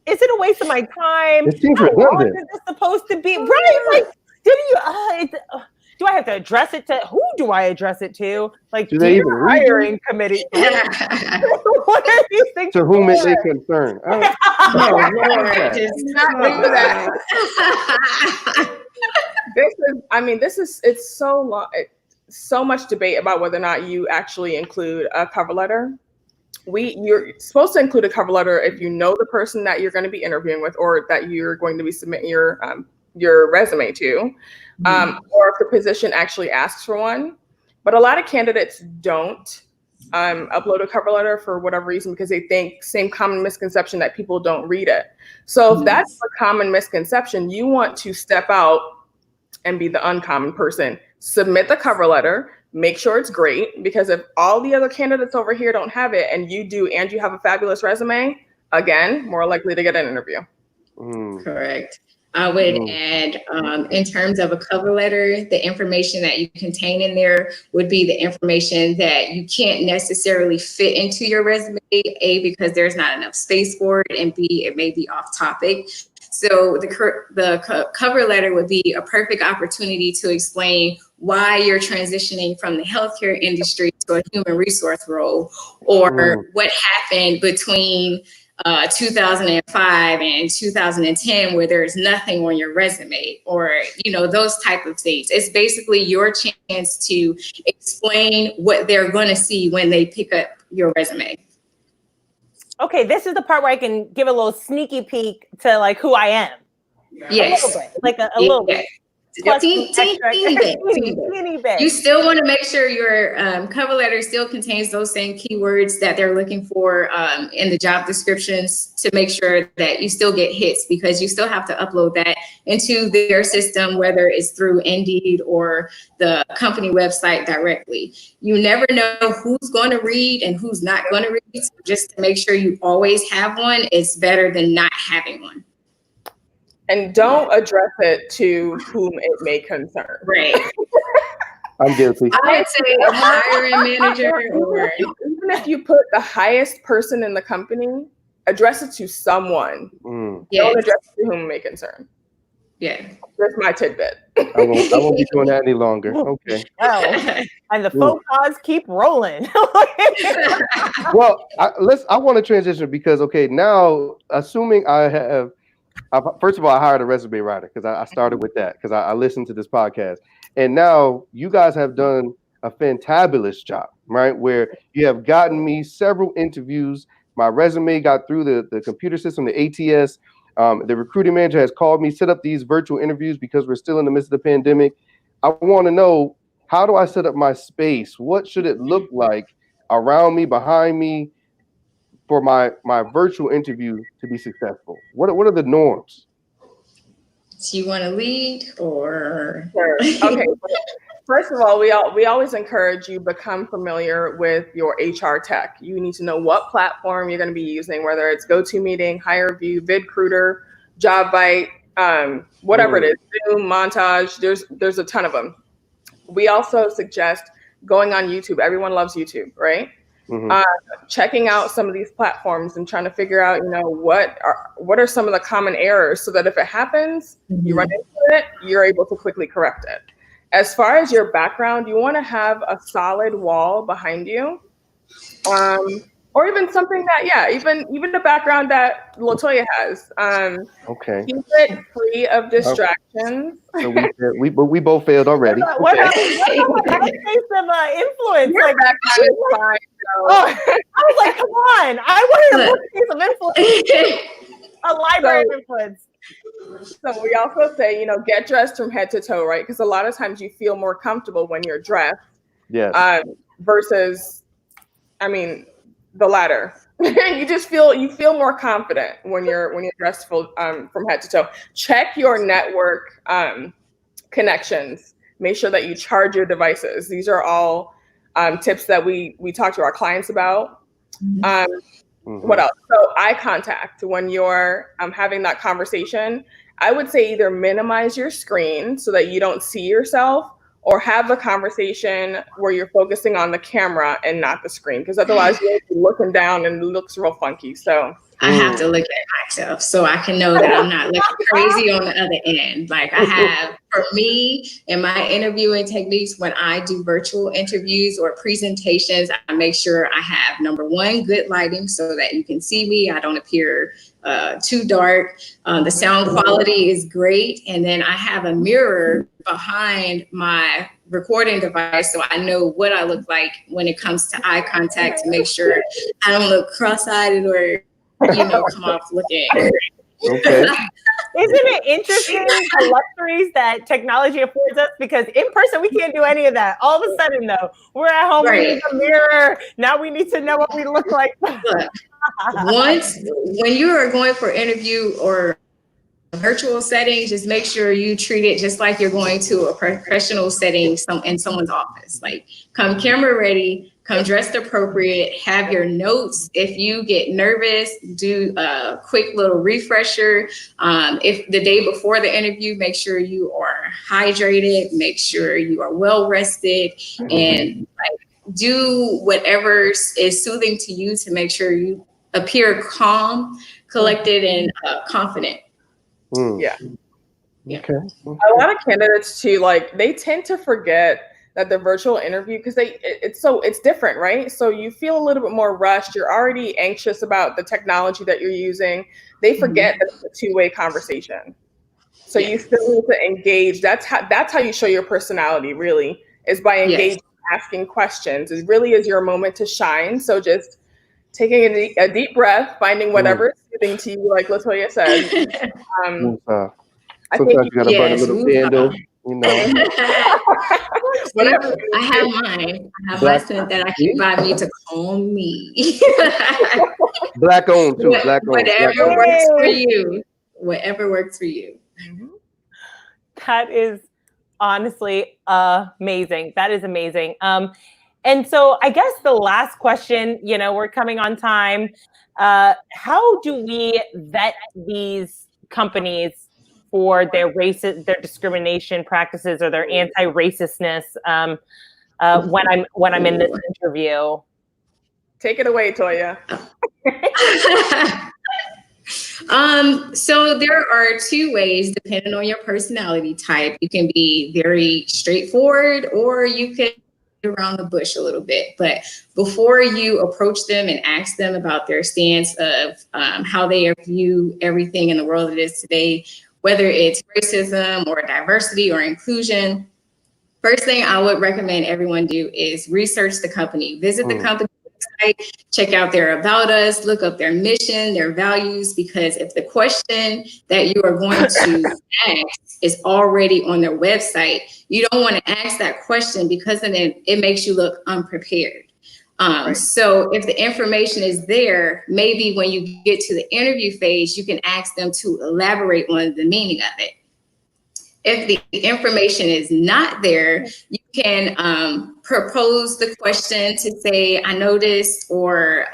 B: is it a waste of my time?
A: It seems
B: How long
A: redundant.
B: is this supposed to be? Right? Like, do I have to address it to? Who do I address it to? Like,
A: do they even read
B: hiring committee? What are these things?
A: To whom it may concern.
D: Oh, Lord, just
C: Not into that. It's so long. So much debate about whether or not you actually include a cover letter. You're supposed to include a cover letter if you know the person that you're going to be interviewing with, or that you're going to be submitting your resume to, or if the position actually asks for one. But a lot of candidates don't upload a cover letter for whatever reason, because they think, same common misconception, that people don't read it. So if that's a common misconception, you want to step out and be the uncommon person. submit the cover letter, make sure it's great, because if all the other candidates over here don't have it and you do, and you have a fabulous resume, again, more likely to get an interview.
D: Correct. I would add, in terms of a cover letter, the information that you contain in there would be the information that you can't necessarily fit into your resume, A, because there's not enough space for it, and B, it may be off topic. So the cover letter would be a perfect opportunity to explain why you're transitioning from the healthcare industry to a human resource role, or what happened between 2005 and 2010 where there's nothing on your resume, or those type of things. It's basically your chance to explain what they're going to see when they pick up your resume.
B: Okay, this is the part where I can give a little sneaky peek to like who I am.
D: Yes,
B: a little bit, like a little bit.
D: Teeny bit. You still want to make sure your cover letter still contains those same keywords that they're looking for in the job descriptions, to make sure that you still get hits, because you still have to upload that into their system, whether it's through Indeed or the company website directly. You never know who's going to read and who's not going to read. So just to make sure you always have one, it's better than not having one.
C: And don't address it to whom it may concern.
D: Right.
A: I'm guilty.
D: I would say a hiring manager, or
C: even if you put the highest person in the company, address it to someone.
D: Yes.
C: Don't address it to whom it may concern.
D: Yeah.
C: That's my tidbit.
A: I won't be doing that any longer. Okay.
B: Oh, and the faux pas keep rolling.
A: Well, I want to transition because, okay, now assuming first of all, I hired a resume writer because I started with that because I listened to this podcast. And now you guys have done a fantabulous job, right? Where you have gotten me several interviews. My resume got through the computer system, the ATS. The recruiting manager has called me, set up these virtual interviews because we're still in the midst of the pandemic. I want to know, how do I set up my space? What should it look like around me, behind me, for my virtual interview to be successful? What are the norms?
D: Do you want to lead, or?
C: Sure. Okay. First of all, we always encourage you become familiar with your HR tech. You need to know what platform you're going to be using, whether it's GoToMeeting, HireVue, VidCruiter, JobBite, whatever it is, Zoom, Montage. There's a ton of them. We also suggest going on YouTube. Everyone loves YouTube, right? Checking out some of these platforms and trying to figure out, what are some of the common errors, so that if it happens, you run into it, you're able to quickly correct it. As far as your background, you want to have a solid wall behind you, or even something that, even the background that Latoya has.
A: Okay.
C: Keep it free of distractions.
A: So we both failed already.
B: What else? What case of influence?
C: Your background is fine.
B: I was like, come on! I wanted a case of influence, a library of influence.
C: So we also say, get dressed from head to toe, right? Because a lot of times you feel more comfortable when you're dressed.
A: Yes.
C: Versus, the latter. you feel more confident when you're dressed from head to toe. Check your network connections. Make sure that you charge your devices. These are all tips that we talk to our clients about. What else? So eye contact when you're having that conversation. I would say either minimize your screen so that you don't see yourself, or have a conversation where you're focusing on the camera and not the screen, because otherwise you're looking down and it looks real funky. So
D: I have to look at myself so I can know that I'm not looking crazy on the other end. Like I have, for me and my interviewing techniques, when I do virtual interviews or presentations, I make sure I have, number one, good lighting so that you can see me. I don't appear too dark. The sound quality is great. And then I have a mirror behind my recording device so I know what I look like when it comes to eye contact, to make sure I don't look cross-eyed or come off looking.
A: Okay.
B: Isn't it interesting the luxuries that technology affords us? Because in person, we can't do any of that. All of a sudden, though, we're at home, we need a mirror. Now we need to know what we look like.
D: Look, when you are going for interview or virtual setting, just make sure you treat it just like you're going to a professional setting in someone's office. Like, come camera ready, come dressed appropriate, have your notes. If you get nervous, do a quick little refresher. If the day before the interview, make sure you are hydrated, make sure you are well rested, and do whatever is soothing to you to make sure you appear calm, collected, and confident.
C: Yeah.
A: Okay.
C: A lot of candidates too, like, they tend to forget that the virtual interview, because it's different, right? So you feel a little bit more rushed. You're already anxious about the technology that you're using. They forget that it's a two-way conversation. So you still need to engage. That's how you show your personality, really, is by engaging, asking questions. It really is your moment to shine. So just taking a deep breath, finding whatever is soothing to you, like Latoya said.
A: Sometimes you gotta burn a little candle, you know.
C: Whatever.
D: I have mine. I have my scent that I keep by me to calm me.
A: Black owned too. Black owned.
D: Whatever works for you. Whatever works for you.
B: That is honestly amazing. That is amazing. And so I guess the last question, you know, we're coming on time. How do we vet these companies for their their discrimination practices or their anti-racistness when I'm in this interview?
C: Take it away, Toya.
D: So there are two ways, depending on your personality type. You can be very straightforward, or you can around the bush a little bit. But before you approach them and ask them about their stance of how they view everything in the world it is today, whether it's racism or diversity or inclusion, first thing I would recommend everyone do is research the company. Visit the company website, check out their about us, look up their mission, their values, because if the question that you are going to ask is already on their website, you don't want to ask that question because then it makes you look unprepared. So if the information is there, maybe when you get to the interview phase, you can ask them to elaborate on the meaning of it. If the information is not there, you can propose the question to say, I noticed, or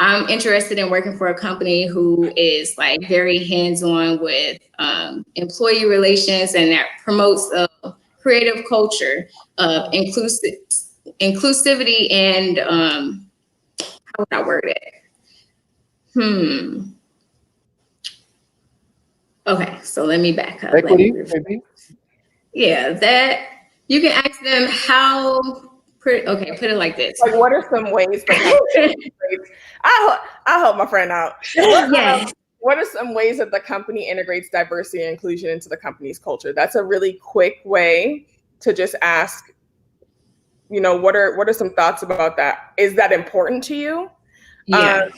D: I'm interested in working for a company who is like very hands-on with employee relations and that promotes a creative culture of inclusivity and how would I word it? Okay, so let me back up.
A: Equity, maybe?
D: Yeah, that you can ask them how. Put it like this.
C: Like, what are some ways that I'll help my friend out.
D: Yes.
C: What are some ways that the company integrates diversity and inclusion into the company's culture? That's a really quick way to just ask, you know, what are some thoughts about that? Is that important to you?
D: Yeah.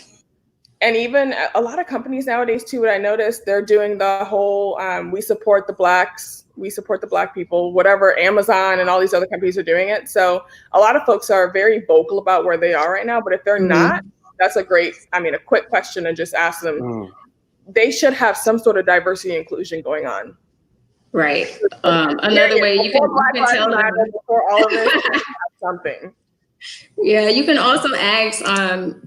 C: And even a lot of companies nowadays too, what I noticed, they're doing the whole, we support the Blacks, we support the Black people, whatever, Amazon and all these other companies are doing it. So a lot of folks are very vocal about where they are right now, but if they're not, that's a quick question and just ask them. They should have some sort of diversity and inclusion going on.
D: Right. Another way you can tell them
C: before all of this, something.
D: Yeah, you can also ask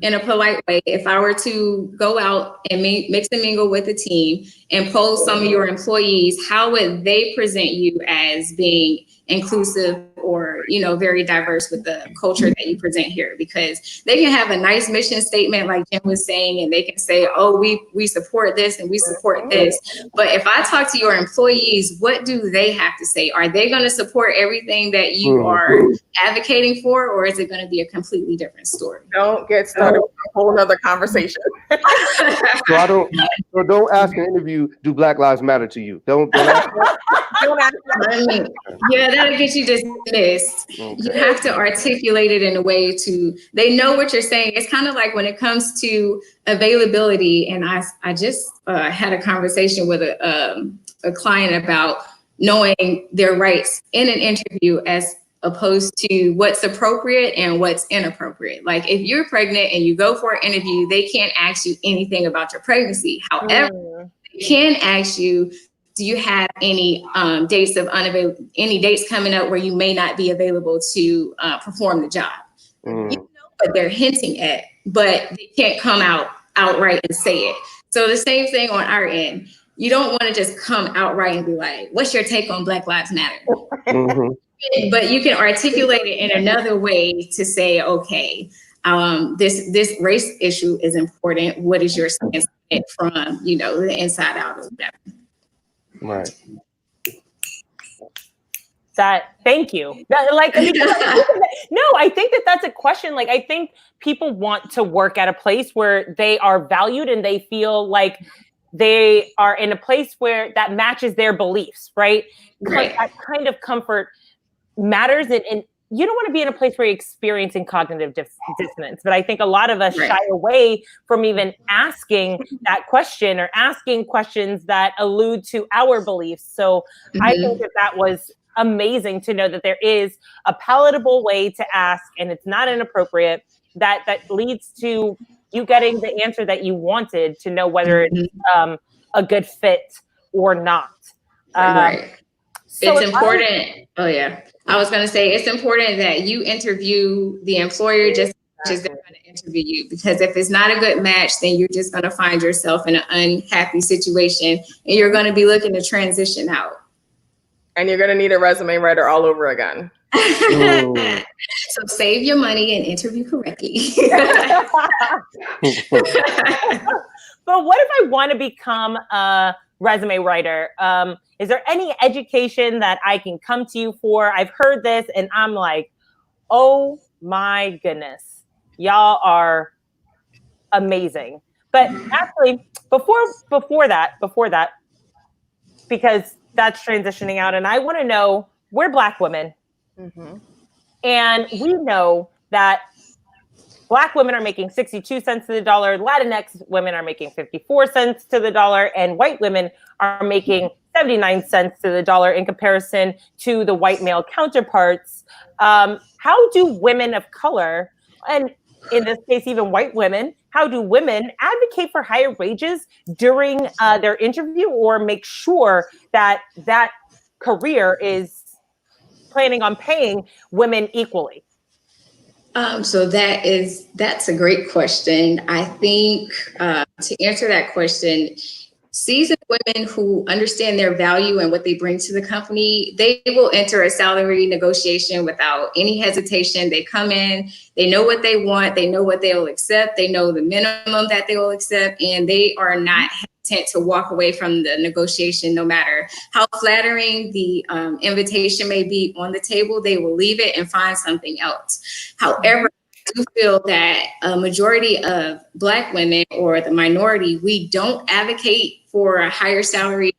D: in a polite way, if I were to go out and mix and mingle with the team and poll some of your employees, how would they present you as being inclusive or, you know, very diverse with the culture that you present here? Because they can have a nice mission statement like Jen was saying, and they can say, oh, we support this and we support this. But if I talk to your employees, what do they have to say? Are they going to support everything that you are advocating for, or is it going to be a completely different story?
C: Don't get started with a whole nother conversation.
A: So don't ask an interview, do Black Lives Matter to you? Don't ask that.
D: Yeah, that'll get you dismissed. Okay. You have to articulate it in a way they know what you're saying. It's kind of like when it comes to availability. And I just had a conversation with a client about knowing their rights in an interview as opposed to what's appropriate and what's inappropriate. Like if you're pregnant and you go for an interview, they can't ask you anything about your pregnancy. However, can ask you, do you have any dates coming up where you may not be available to perform the job? You know what they're hinting at, but they can't come outright and say it. So the same thing on our end. You don't want to just come outright and be like, what's your take on Black Lives Matter? But you can articulate it in another way to say, okay, this race issue is important. What is your stance from, you know, the inside out or whatever?
A: Right.
B: Thank you. I think that's a question. Like, I think people want to work at a place where they are valued and they feel like they are in a place where that matches their beliefs, right? That kind of comfort matters. And you don't want to be in a place where you're experiencing cognitive dissonance. But I think a lot of us shy away from even asking that question or asking questions that allude to our beliefs. So I think that was amazing to know that there is a palatable way to ask, and it's not inappropriate, that leads to you getting the answer that you wanted, to know whether it's a good fit or not. So
D: it's important. I was going to say, it's important that you interview the employer just as they're going to interview you, because if it's not a good match, then you're just going to find yourself in an unhappy situation and you're going to be looking to transition out.
C: And you're going to need a resume writer all over again.
D: So save your money and interview correctly.
B: But what if I want to become a resume writer? Is there any education that I can come to you for? I've heard this and I'm like, oh my goodness, y'all are amazing. But actually, before that, because that's transitioning out, and I want to know, we're Black women. And we know that Black women are making 62 cents to the dollar, Latinx women are making 54 cents to the dollar, and white women are making 79 cents to the dollar in comparison to the white male counterparts. How do women of color, and in this case, even white women, how do women advocate for higher wages during their interview, or make sure that that career is planning on paying women equally?
D: So that's a great question. I think to answer that question, seasoned women who understand their value and what they bring to the company, they will enter a salary negotiation without any hesitation. They come in, they know what they want, they know what they will accept, they know the minimum that they will accept, and they are not hesitant to walk away from the negotiation. No matter how flattering the invitation may be on the table, they will leave it and find something else. However, I do feel that a majority of Black women, or the minority, we don't advocate for higher salaries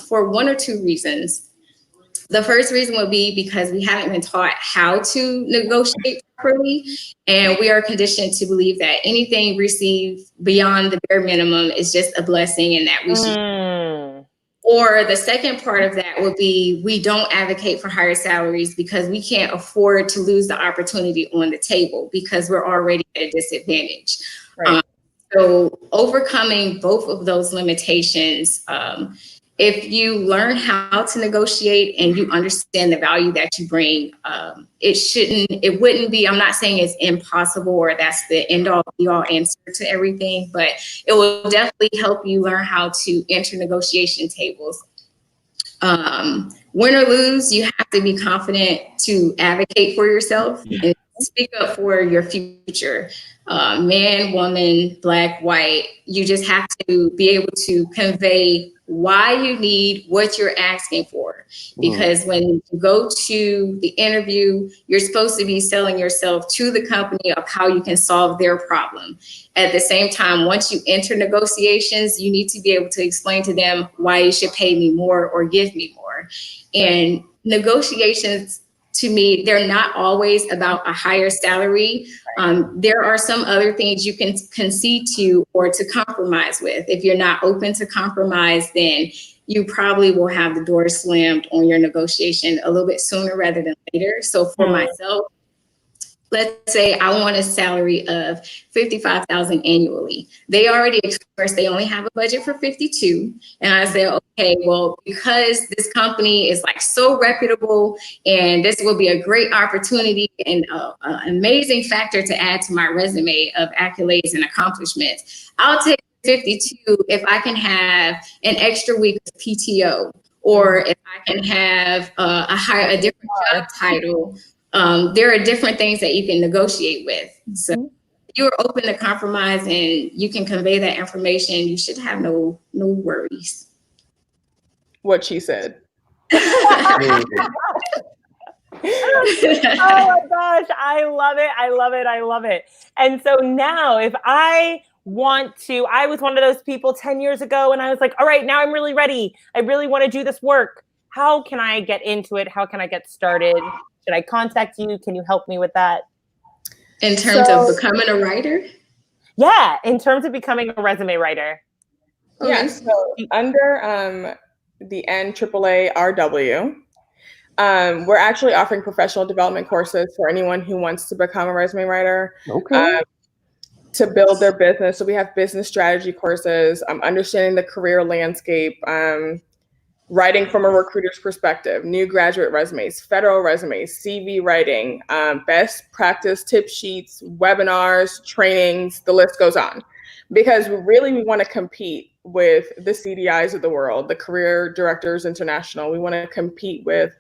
D: for one or two reasons. The first reason would be because we haven't been taught how to negotiate properly, and we are conditioned to believe that anything received beyond the bare minimum is just a blessing and that we should. Or the second part of that would be, we don't advocate for higher salaries because we can't afford to lose the opportunity on the table because we're already at a disadvantage. So overcoming both of those limitations, if you learn how to negotiate and you understand the value that you bring, it wouldn't be, I'm not saying it's impossible or that's the end all be all answer to everything, but it will definitely help you learn how to enter negotiation tables. Win or lose, you have to be confident to advocate for yourself and speak up for your future. Man, woman, Black, white, you just have to be able to convey why you need what you're asking for. Because when you go to the interview, you're supposed to be selling yourself to the company of how you can solve their problem. At the same time, once you enter negotiations, you need to be able to explain to them why you should pay me more or give me more. And negotiations, to me, they're not always about a higher salary. There are some other things you can concede to or to compromise with. If you're not open to compromise, then you probably will have the door slammed on your negotiation a little bit sooner rather than later. So for myself, let's say I want a salary of $55,000 annually. They already expressed they only have a budget for 52. And I said, okay, well, because this company is like so reputable and this will be a great opportunity and an amazing factor to add to my resume of accolades and accomplishments, I'll take 52 if I can have an extra week of PTO, or if I can have a different job title. There are different things that you can negotiate with. So if you're open to compromise and you can convey that information, you should have no worries.
C: What she said.
B: Oh my gosh, I love it. I love it. I love it. And so now if I was one of those people 10 years ago and I was like, all right, now I'm really ready. I really want to do this work. How can I get into it? How can I get started? Should I contact you? Can you help me with that?
D: In terms of becoming a writer?
B: Yeah, in terms of becoming a resume writer.
C: Yeah, so under the NAAARW, we're actually offering professional development courses for anyone who wants to become a resume writer.
A: Okay.
C: To build their business. So we have business strategy courses, understanding the career landscape, writing from a recruiter's perspective, new graduate resumes, federal resumes, CV writing, best practice tip sheets, webinars, trainings, the list goes on. Because we want to compete with the CDIs of the world, the Career Directors International. We want to compete with,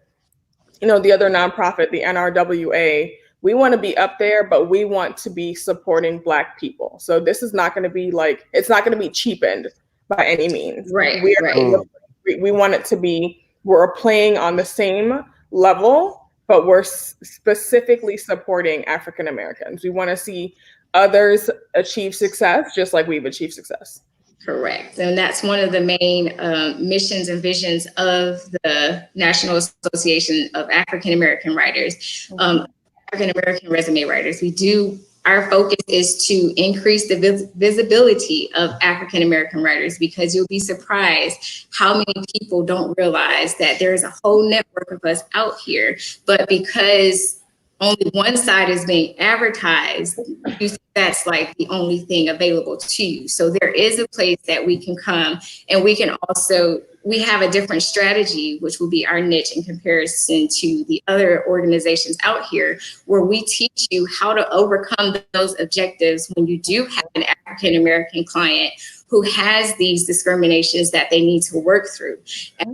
C: the other nonprofit, the NAARWA. We want to be up there, but we want to be supporting Black people. So this is not going to be it's not going to be cheapened by any means.
D: Right.
C: We want it to be, we're playing on the same level, but we're specifically supporting African Americans. We want to see others achieve success just like we've achieved success.
D: Correct. And that's one of the main missions and visions of the National Association of African American Writers, African American Resume Writers. Our focus is to increase the visibility of African American writers, because you'll be surprised how many people don't realize that there's a whole network of us out here, but because only one side is being advertised, that's like the only thing available to you. So there is a place that we can come, and we have a different strategy, which will be our niche in comparison to the other organizations out here, where we teach you how to overcome those objectives when you do have an African American client who has these discriminations that they need to work through.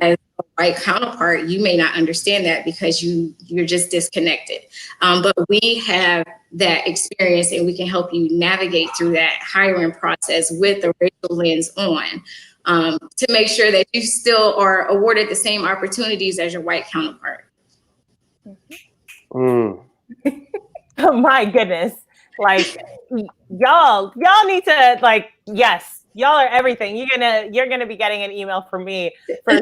D: As a white counterpart, you may not understand that because you're just disconnected. But we have that experience, and we can help you navigate through that hiring process with the racial lens on, to make sure that you still are awarded the same opportunities as your white counterpart.
B: Oh my goodness. Y'all need to yes, y'all are everything. You're gonna be getting an email from me for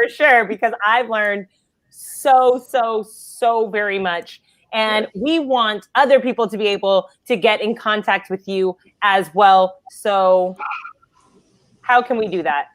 B: sure, because I've learned so very much. And we want other people to be able to get in contact with you as well. So how can we do that?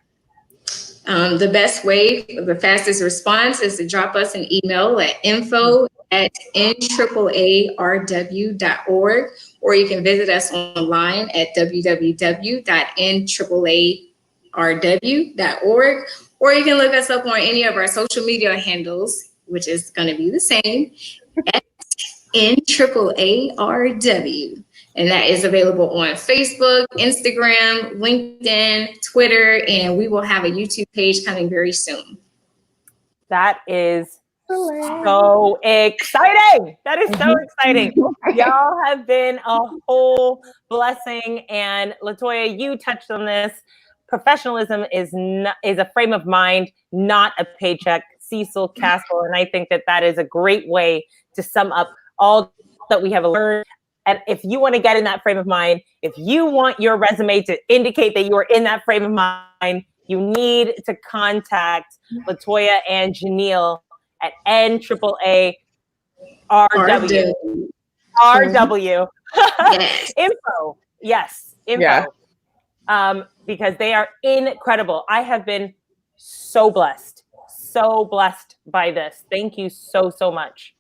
D: The best way, the fastest response is to drop us an email at info@NAAARW.org, or you can visit us online at www.NAAARW.org, or you can look us up on any of our social media handles, which is going to be the same, at NAAARW. And that is available on Facebook, Instagram, LinkedIn, Twitter, and we will have a YouTube page coming very soon.
B: That is so exciting. That is so exciting. Y'all have been a whole blessing. And Latoya, you touched on this. Professionalism is a frame of mind, not a paycheck. Cecil Castle. And I think that is a great way to sum up all that we have learned. And if you want to get in that frame of mind, if you want your resume to indicate that you are in that frame of mind, you need to contact Latoya and Jheneal at NAAARW. Info. Yes. Info.
C: Yeah.
B: Because they are incredible. I have been so blessed by this. Thank you so much.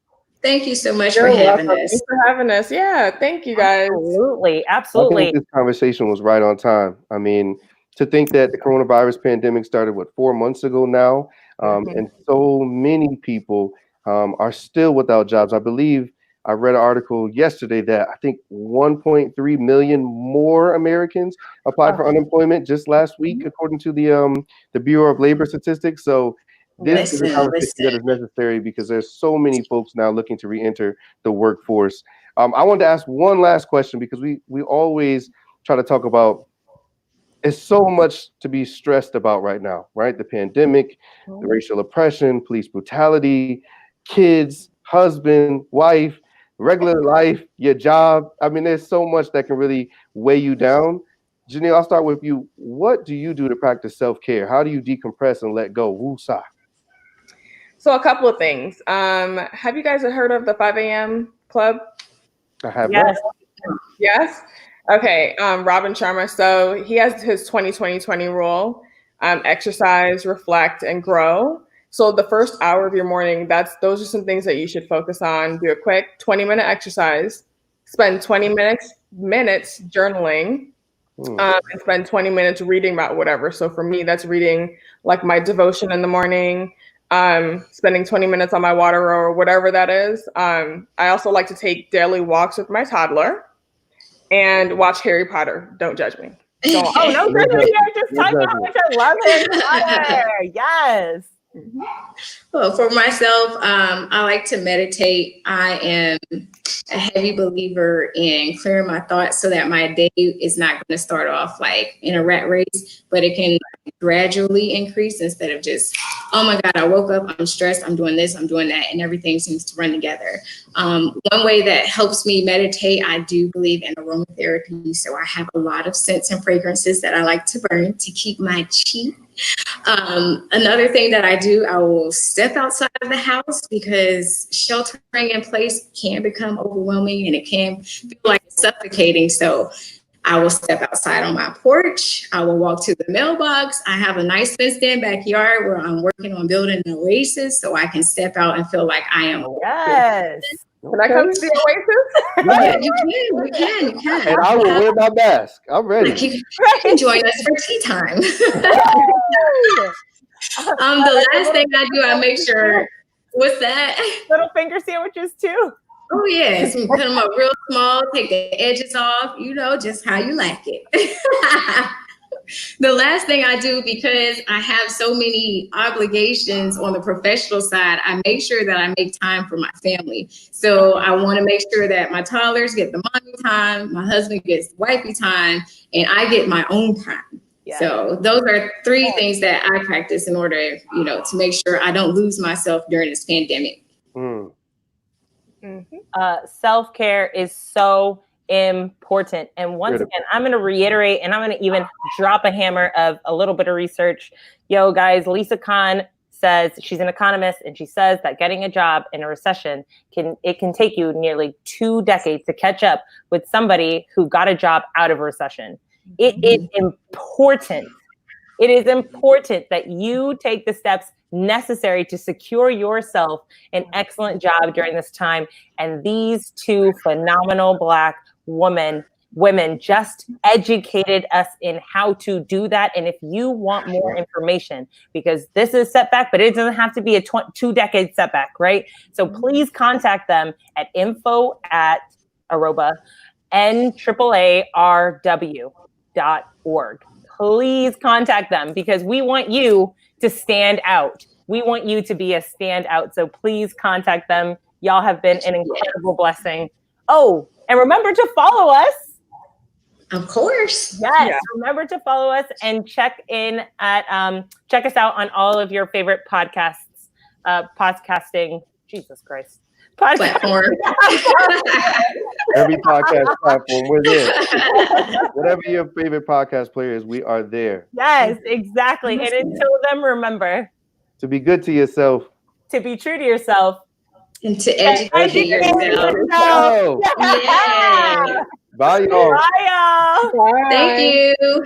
D: Thank you so much
C: You're
D: for having
C: welcome.
D: us.
C: Thanks for having us. Yeah, thank you guys.
B: Absolutely,
A: I
B: absolutely.
A: think this conversation was right on time. I mean, to think that the coronavirus pandemic started, 4 months ago now, and so many people are still without jobs. I believe I read an article yesterday that I think 1.3 million more Americans applied for unemployment just last week, according to the Bureau of Labor Statistics. So this is a conversation that is necessary because there's so many folks now looking to re-enter the workforce. I wanted to ask one last question because we always try to talk about, it's so much to be stressed about right now, right? The pandemic, the racial oppression, police brutality, kids, husband, wife, regular life, your job. I mean, there's so much that can really weigh you down. Jheneal, I'll start with you. What do you do to practice self-care? How do you decompress and let go? Woosah.
C: So a couple of things. Have you guys heard of the 5 a.m. club?
A: I have
B: Yes.
C: Yes. Okay. Robin Sharma. So he has his 20-20-20 rule. Exercise, reflect, and grow. So the first hour of your morning, those are some things that you should focus on. Do a quick 20-minute exercise, spend 20 minutes journaling, and spend 20 minutes reading about whatever. So for me, that's reading like my devotion in the morning, spending 20 minutes on my water or whatever that is. I also like to take daily walks with my toddler and watch Harry Potter. Don't judge me. Don't.
B: Oh, no, just talking about how much I love Harry Potter. Yes.
D: Well, for myself, I like to meditate. I am a heavy believer in clearing my thoughts so that my day is not going to start off like in a rat race, but it can gradually increase instead of just, oh my God, I woke up, I'm stressed, I'm doing this, I'm doing that, and everything seems to run together. One way that helps me meditate, I do believe in aromatherapy. So I have a lot of scents and fragrances that I like to burn to keep my chi. Another thing that I do, I will step outside of the house because sheltering in place can become overwhelming and it can feel like suffocating. So I will step outside on my porch. I will walk to the mailbox. I have a nice fenced-in backyard where I'm working on building an oasis so I can step out and feel like I am.
B: Yes.
C: Can I come to the oasis?
D: Yeah, you can.
A: And I will wear my mask. I'm ready.
D: You can join us for tea time. The last thing I do, I make sure, what's that?
B: Little finger sandwiches too.
D: Oh yes, cut them up real small, take the edges off, just how you like it. The last thing I do, because I have so many obligations on the professional side, I make sure that I make time for my family. So I want to make sure that my toddlers get the mommy time, my husband gets wifey time, and I get my own time. Yeah. So those are three things that I practice in order, to make sure I don't lose myself during this pandemic.
B: Self-care is so important. And once again, I'm going to reiterate, and I'm going to even drop a hammer of a little bit of research. Yo, guys, Lisa Kahn says, she's an economist, and she says that getting a job in a recession can take you nearly 2 decades to catch up with somebody who got a job out of a recession. It is important. It is important that you take the steps necessary to secure yourself an excellent job during this time. And these two phenomenal Black women just educated us in how to do that. And if you want more information, because this is a setback, but it doesn't have to be a 2-decade setback, right? So please contact them at info@NAAARW, NAAARW.org. Please contact them because we want you to stand out. We want you to be a standout. So please contact them. Y'all have been an incredible blessing. Oh, and remember to follow us.
D: Of course.
B: Yes. Yeah. Remember to follow us and check us out on all of your favorite podcasting. Jesus Christ.
D: Platform.
A: Every podcast platform, we're there. Whatever your favorite podcast player is, we are there.
B: Yes, exactly. And until then, remember
A: to be good to yourself,
B: to be true to yourself,
D: and to educate yourself.
A: Yeah. Bye, y'all.
B: Bye, y'all.
C: Bye.
D: Thank you.